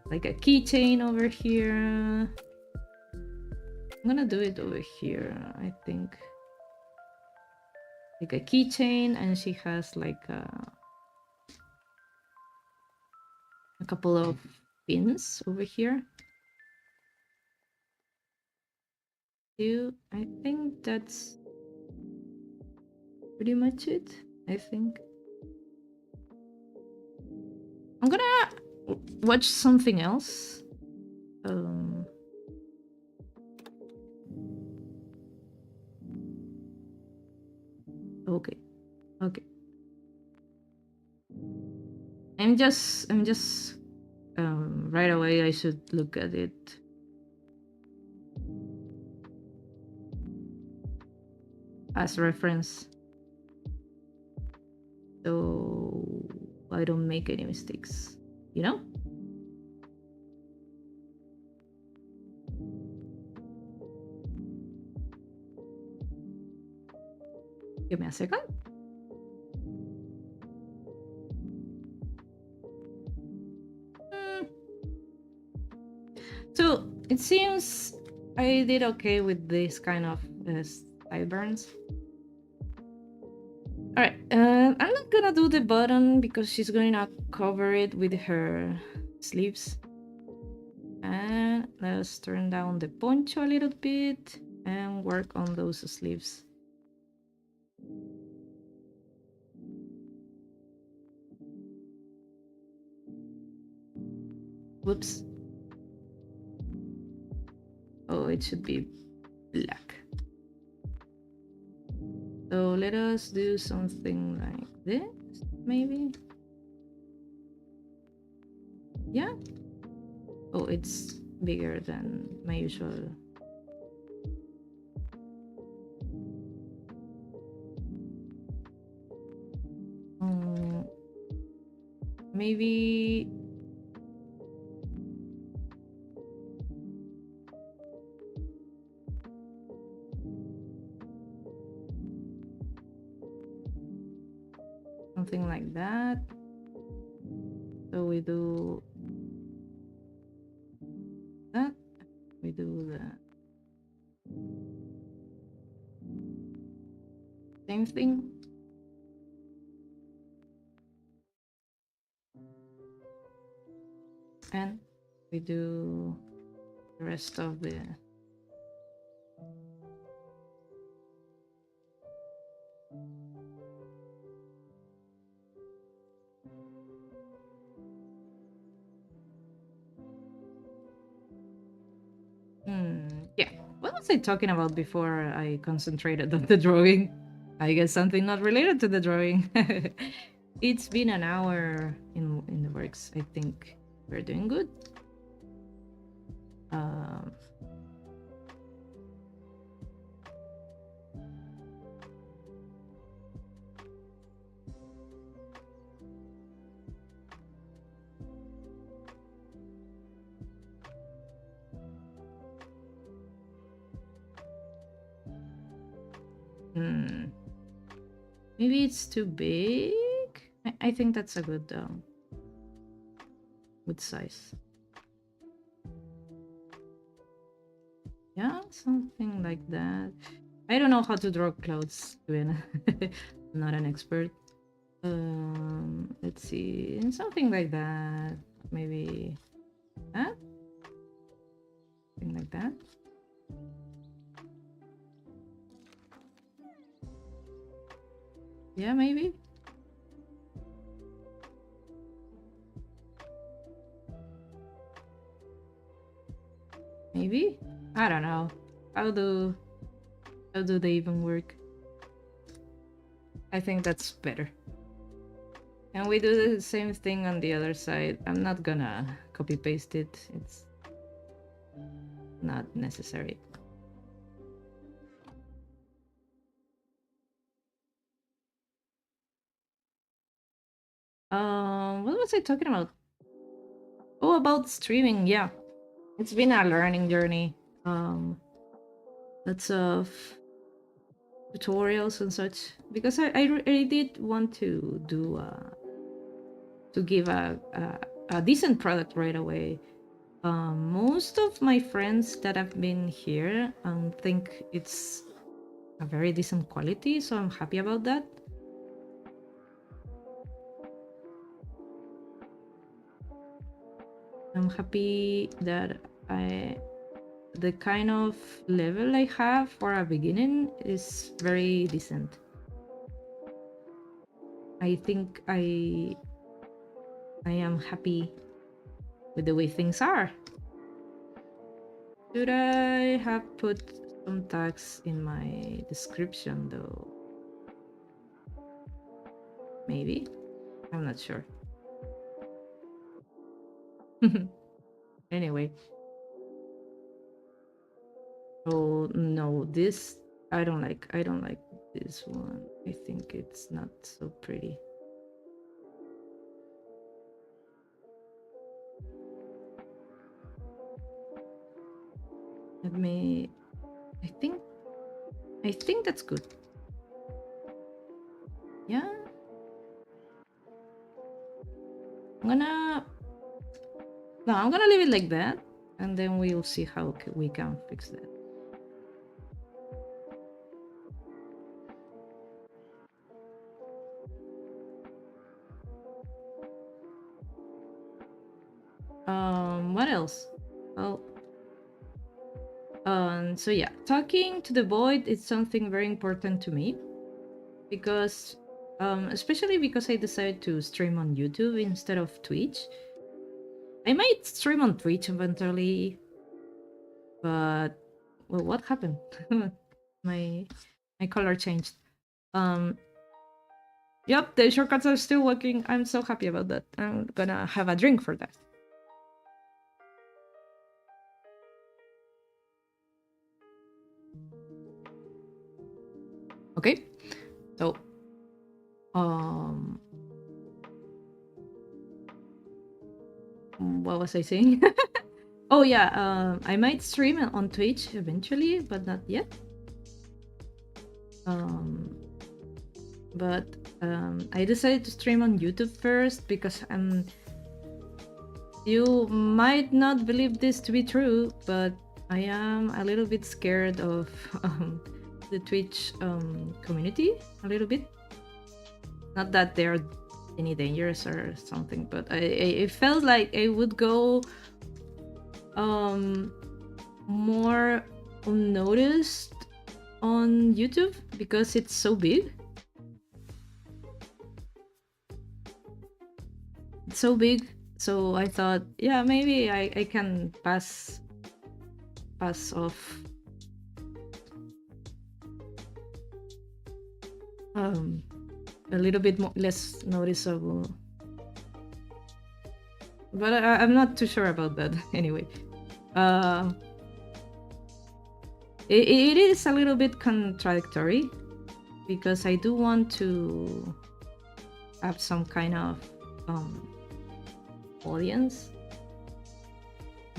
keychain over here. I'm gonna do it over here, I think, like a keychain, and she has like a couple of pins over here. I think that's pretty much it. I think I'm gonna watch something else. Okay. I'm just right away I should look at it. As reference, so I don't make any mistakes, you know? Give me a second. So it seems I did okay with this kind of sideburns. Alright, I'm not gonna do the button because she's gonna cover it with her sleeves. And let's turn down the poncho a little bit and work on those sleeves. Whoops. Oh, it should be black. So let us do something like this, maybe. Yeah. Oh, it's bigger than my usual. maybe something like that. So we do that. We do that. Same thing. And we do the rest of the yeah. What was I talking about before I concentrated on the drawing? I guess something not related to the drawing. It's been an hour in the works. I think we're doing good. Um, maybe it's too big. I think that's a good size. Yeah, something like that. I don't know how to draw clouds, to be honest. I'm not an expert. Let's see, something like that. Maybe that. Something like that. Yeah, maybe. Maybe? I don't know. How do they even work? I think that's better. And we do the same thing on the other side. I'm not gonna copy paste it. It's not necessary. What was I talking about? Oh, about streaming. Yeah, it's been a learning journey. Lots of tutorials and such, because I did want to do to give a decent product right away. Most of my friends that have been here think it's a very decent quality, so I'm happy about that. I'm happy that the kind of level I have for a beginning is very decent. I think I am happy with the way things are. Should I have put some tags in my description though? Maybe? I'm not sure. Anyway. Oh no, this I don't like. I don't like this one. I think it's not so pretty. Let me I think that's good. Yeah. I'm gonna leave it like that, and then we'll see how we can fix that. What else? Well, so yeah, talking to the void is something very important to me, because especially because I decided to stream on YouTube instead of Twitch. I might stream on Twitch eventually, but well, what happened? my color changed. Yep, the shortcuts are still working. I'm so happy about that. I'm gonna have a drink for that. Okay, so What was I saying? Oh yeah, I might stream it on Twitch eventually, but not yet. But I decided to stream on YouTube first because you might not believe this to be true, but I am a little bit scared of the Twitch community, a little bit. Not that they're any dangerous or something, but I felt like I would go more unnoticed on YouTube because it's so big. It's so big, so I thought, yeah, maybe I can pass off a little bit less noticeable. But I'm not too sure about that. Anyway, it is a little bit contradictory because I do want to have some kind of audience,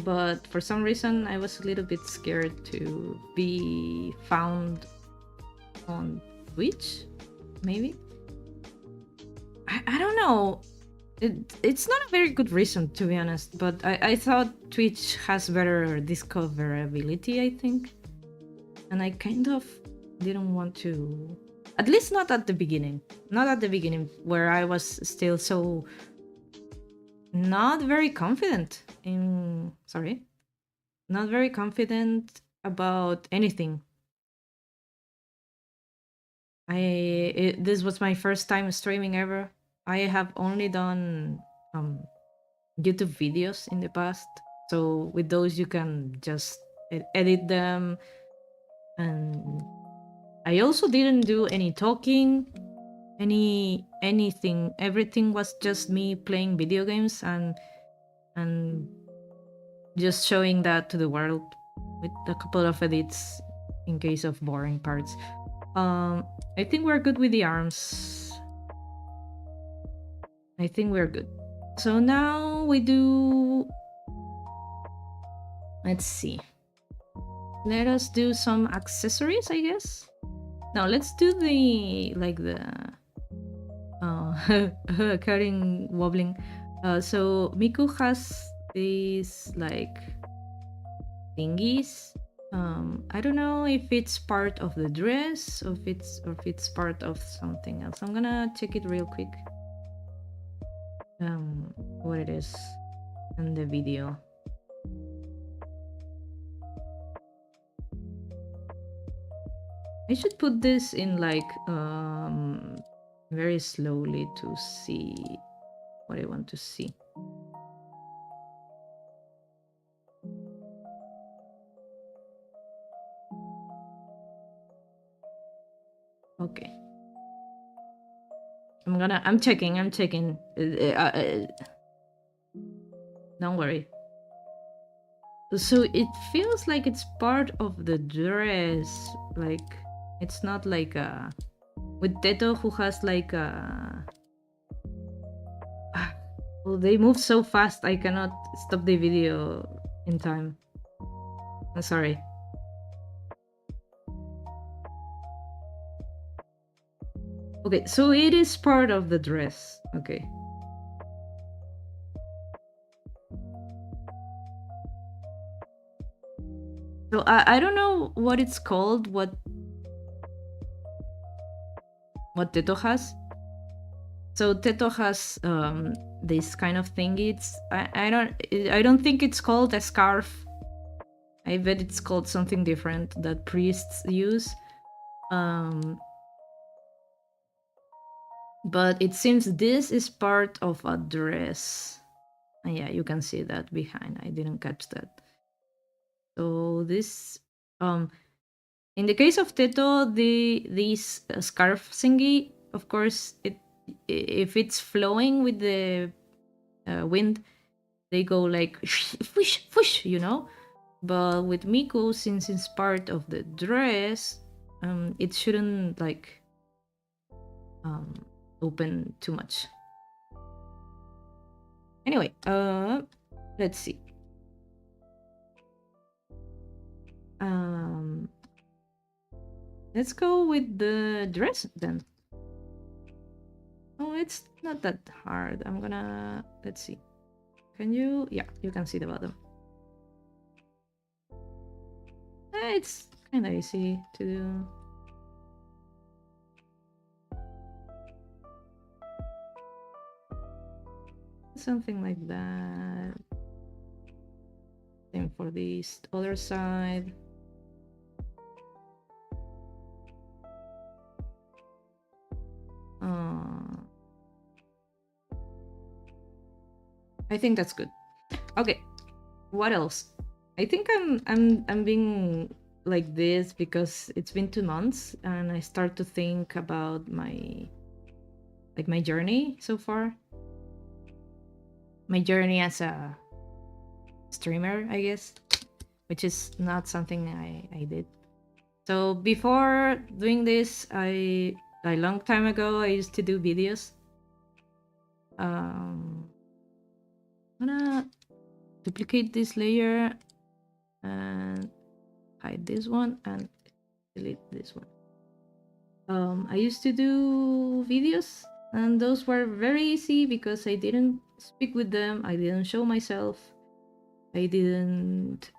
but for some reason I was a little bit scared to be found on Twitch. Maybe I don't know. It's not a very good reason, to be honest, but I thought Twitch has better discoverability, I think, and I kind of didn't want to, at least not at the beginning, where I was still so not very confident not very confident about anything. This was my first time streaming ever. I have only done YouTube videos in the past, so with those you can just edit them, and I also didn't do any talking, anything. Everything was just me playing video games and just showing that to the world with a couple of edits in case of boring parts. I think we're good with the arms. I think we're good. So now we do... Let's see. Let us do some accessories, I guess. Now let's do the... Karin wobbling. So Miku has these like thingies. I don't know if it's part of the dress or if it's part of something else. I'm gonna check it real quick. What it is in the video. I should put this in like very slowly to see what I want to see. Okay. I'm checking. Don't worry. So it feels like it's part of the dress. Like, it's not like a... With Teto, who has like a... Well, they move so fast, I cannot stop the video in time. I'm sorry. Okay, so it is part of the dress. Okay. So I don't know what it's called, what Teto has. So Teto has this kind of thing. I don't think it's called a scarf. I bet it's called something different that priests use. But it seems this is part of a dress. And yeah, you can see that behind. I didn't catch that. So this, in the case of Teto, this scarf thingy, of course, if it's flowing with the wind, they go like whoosh, whoosh, you know. But with Miku, since it's part of the dress, it shouldn't like open too much. Anyway, Let's see. Let's go with the dress then. Oh, it's not that hard. I'm gonna, let's see. Can you? Yeah, you can see the bottom. It's kind of easy to do. Something like that. Same for this other side. I think that's good. Okay, what else? I think I'm being like this because it's been 2 months and I start to think about my journey so far. My journey as a streamer, I guess, which is not something I did. So before doing this, a long time ago, I used to do videos. I'm gonna duplicate this layer and hide this one and delete this one. I used to do videos and those were very easy because I didn't speak with them, I didn't show myself, I didn't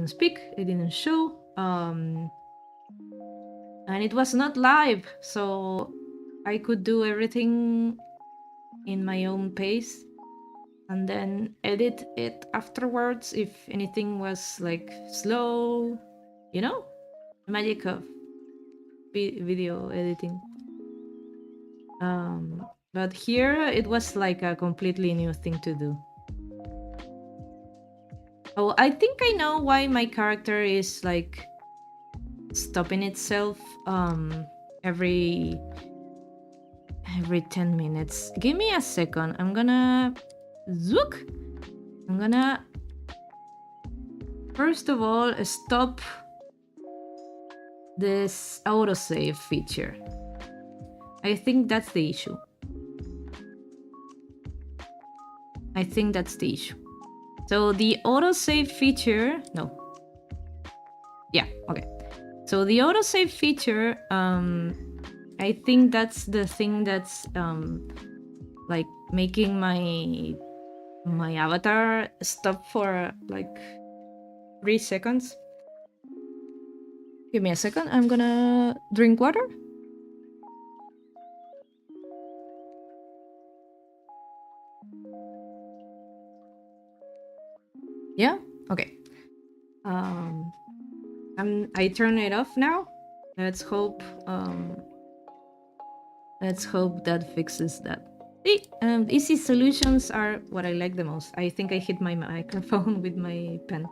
speak, I didn't show, and it was not live, so I could do everything in my own pace and then edit it afterwards if anything was like slow, you know, the magic of video editing. But here it was like a completely new thing to do. Oh, I think I know why my character is like stopping itself every 10 minutes. Give me a second. I'm gonna zook. I'm gonna first of all stop this autosave feature. I think that's the issue. I think that's the issue. So the autosave feature, no. Yeah, okay. So the autosave feature, I think that's the thing that's like making my avatar stop for like 3 seconds. Give me a second. I'm gonna drink water. Yeah? Okay. I turn it off now. Let's hope that fixes that. See, easy solutions are what I like the most. I think I hit my microphone with my pen.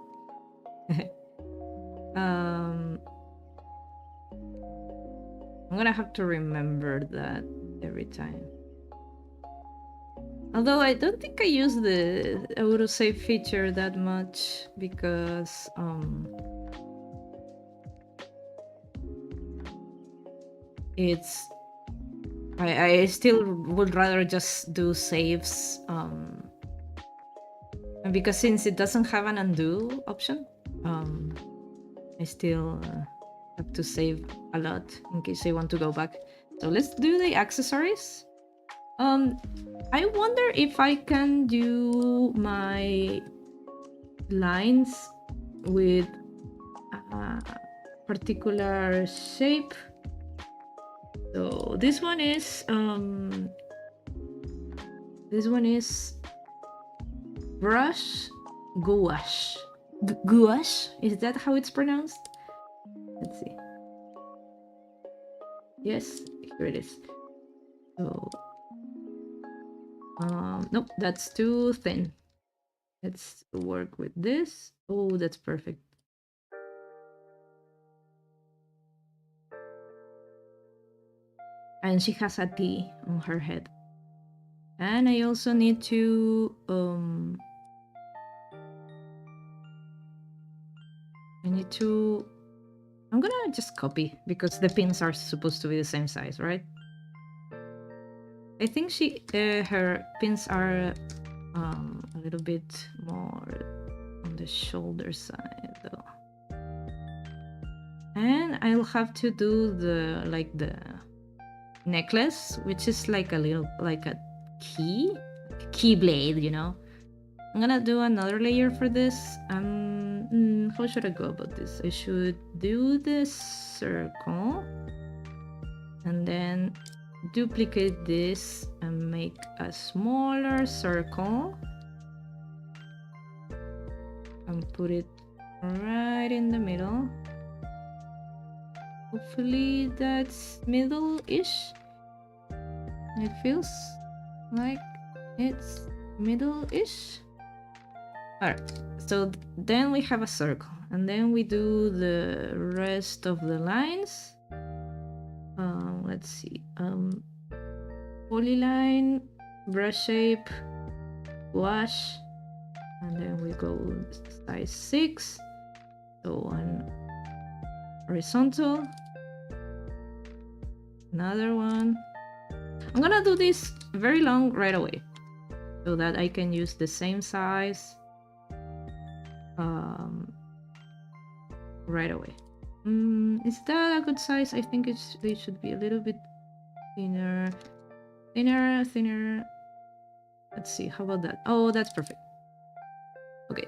I'm gonna have to remember that every time. Although I don't think I use the autosave feature that much because it's I still would rather just do saves and because since it doesn't have an undo option, I still have to save a lot in case I want to go back. So let's do the accessories. I wonder if I can do my lines with a particular shape. So this one is brush gouache. Gouache? Is that how it's pronounced? Let's see. Yes, here it is. So nope, that's too thin. Let's work with this. Oh, that's perfect. And she has a T on her head. And I also need to I'm gonna just copy because the pins are supposed to be the same size, right? I think she her pins are a little bit more on the shoulder side though. And I'll have to do the necklace, which is like a little like a key blade, you know. I'm gonna do another layer for this. How should I go about this? I should do this circle and then duplicate this and make a smaller circle and put it right in the middle. Hopefully that's middle-ish. It feels like it's middle-ish. Alright, so then we have a circle and then we do the rest of the lines. Let's see, polyline, brush shape, wash, and then we go size 6. So one horizontal, another one. I'm gonna do this very long right away so that I can use the same size right away. Is that a good size? I think they should be a little bit thinner. Let's see, how about that? Oh, that's perfect. Okay,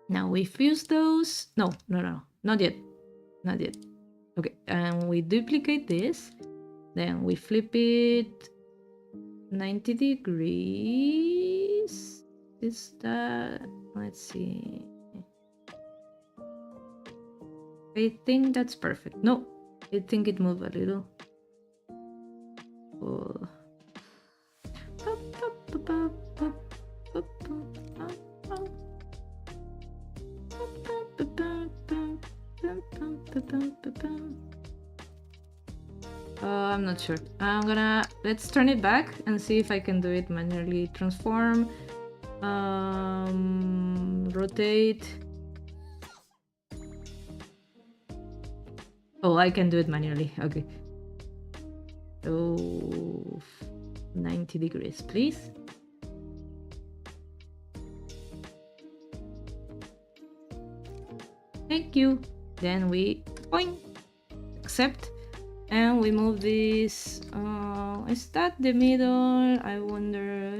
now we fuse those. No, not yet. Okay, and we duplicate this, then we flip it 90 degrees. Is that, let's see, I think that's perfect. No, I think it moved a little. Oh. I'm not sure. Let's turn it back and see if I can do it manually. Transform, rotate. Oh, I can do it manually. Okay. So 90 degrees, please. Thank you. Then we point, accept, and we move this. Is that the middle? I wonder.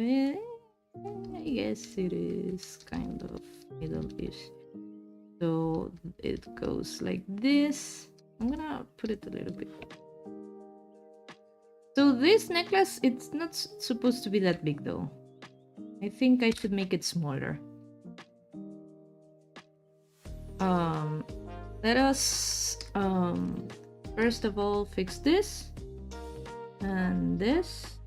I guess it is kind of middle-ish. So it goes like this. I'm gonna put it a little bit. So this necklace, it's not supposed to be that big though. I think I should make it smaller. Let us first of all fix this and this.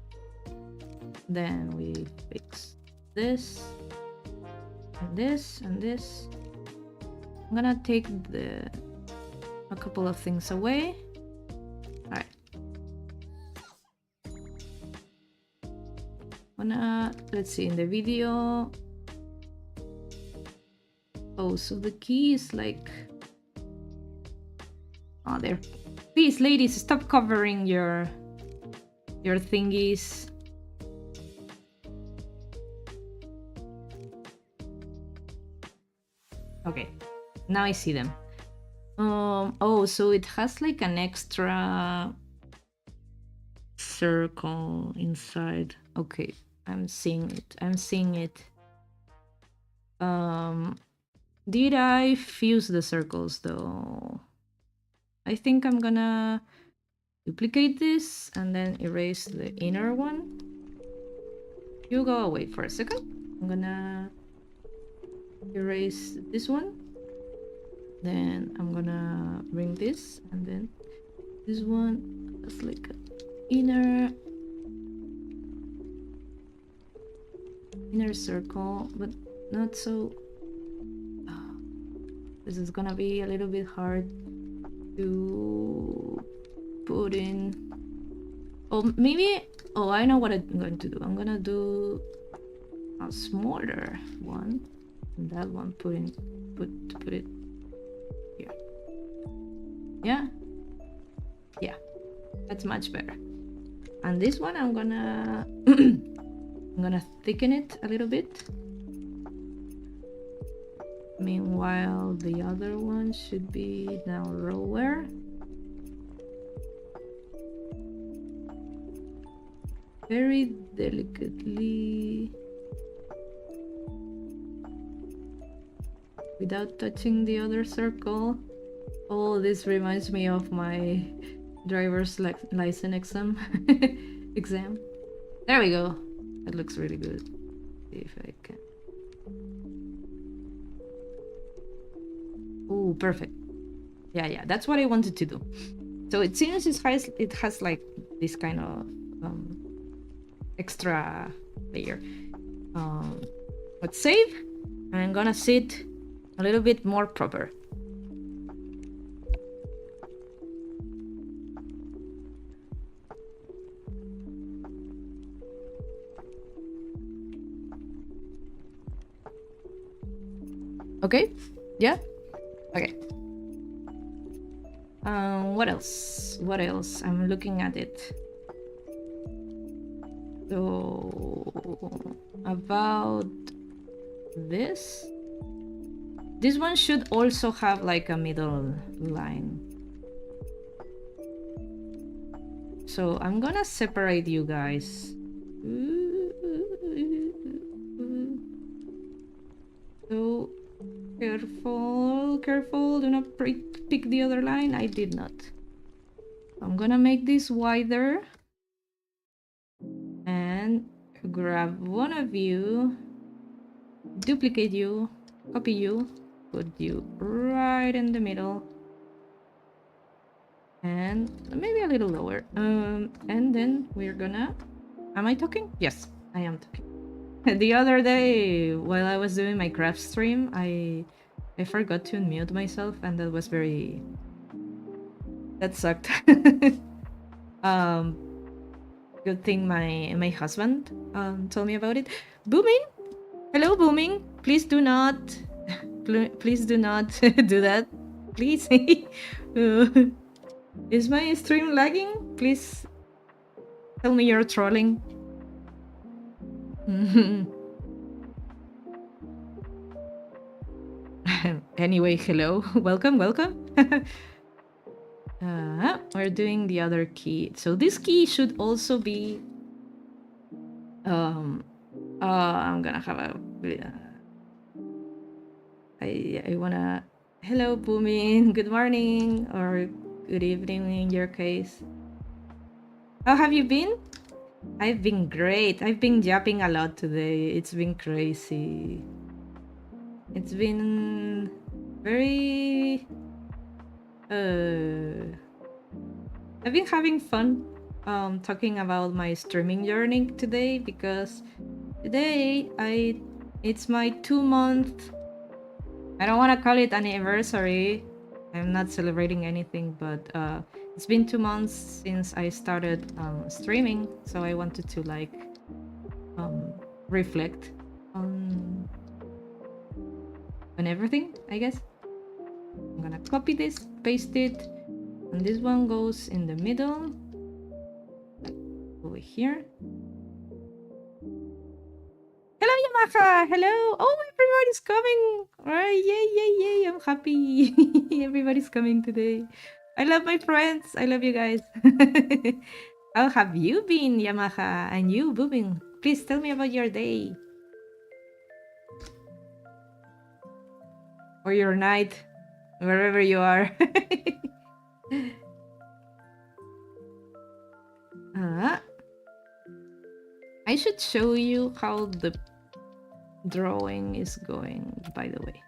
Then we fix this and this and this. I'm gonna take a couple of things away. All right. Let's see in the video. Oh, so the key is like, oh, there. Please, ladies, stop covering your thingies. Okay, now I see them. Oh, so it has like an extra circle inside. Okay, I'm seeing it. Did I fuse the circles though? I think I'm gonna duplicate this and then erase the inner one. You go away for a second. I'm gonna erase this one. Then I'm gonna bring this and then this one is like an inner circle, but not so. This is gonna be a little bit hard to put in. Oh, maybe. Oh, I know what I'm going to do. I'm gonna do a smaller one, and that one put it here. Yeah, that's much better. And this one I'm gonna I'm gonna thicken it a little bit. Meanwhile, the other one should be narrower. Very delicately, without touching the other circle. Oh, this reminds me of my driver's license exam. exam. There we go. That looks really good. See if I can. Oh, perfect. Yeah, that's what I wanted to do. So it seems it has like this kind of extra layer. Let's save. And I'm gonna sit a little bit more proper. Okay? Yeah? Okay. What else? What else? I'm looking at it. So, about this. This one should also have like a middle line. So I'm gonna separate you guys. So careful, do not pick the other line. I did not. I'm gonna make this wider and grab one of you, duplicate you, copy you, put you right in the middle, and maybe a little lower. And then we're gonna... Am I talking? Yes, I am talking. The other day, while I was doing my craft stream, I forgot to unmute myself, and that was very... That sucked. Good thing my husband told me about it. Booming, hello, Booming. Please do not, please do not do that. Please. Is my stream lagging? Please tell me you're trolling. Anyway, hello, welcome. We're doing the other key. So this key should also be... I'm gonna have a... I wanna... Hello, Boomin. Good morning or good evening in your case. How have you been? I've been great. I've been yapping a lot today. It's been crazy. It's been very... I've been having fun talking about my streaming journey today, because today it's my 2-month... I don't want to call it an anniversary. I'm not celebrating anything, but it's been 2 months since I started streaming, so I wanted to like reflect on everything, I guess. I'm gonna copy this, paste it, and this one goes in the middle, like over here. Hello, Yamaha! Hello! Oh, everybody's coming! Alright, yay! I'm happy. Everybody's coming today. I love my friends. I love you guys. How have you been, Yamaha? And you, Booming? Please tell me about your day. Or your night. Wherever you are. I should show you how the drawing is going, by the way.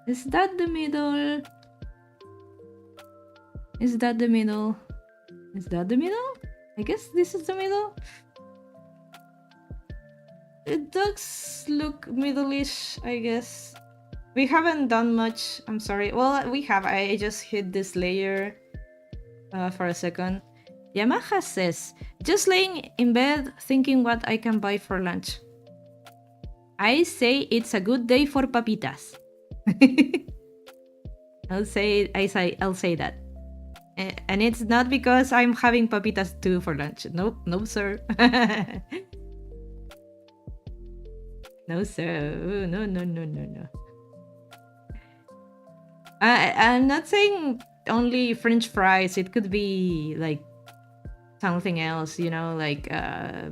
Is that the middle? Is that the middle? Is that the middle? I guess this is the middle. It does look middle-ish, I guess. We haven't done much. I'm sorry. Well, we have. I just hit this layer for a second. Yamaha says, just laying in bed thinking what I can buy for lunch. I say it's a good day for papitas. I'll say that. And it's not because I'm having papitas too for lunch. Nope, no, sir. No, sir. No, no, no, no, no. I'm not saying only French fries. It could be like something else, like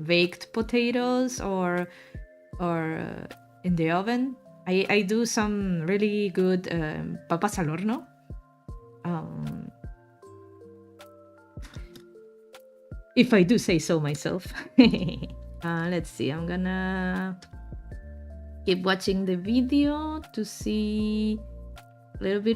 baked potatoes or in the oven. I do some really good papas al horno. If I do say so myself. Let's see. I'm gonna keep watching the video to see a little bit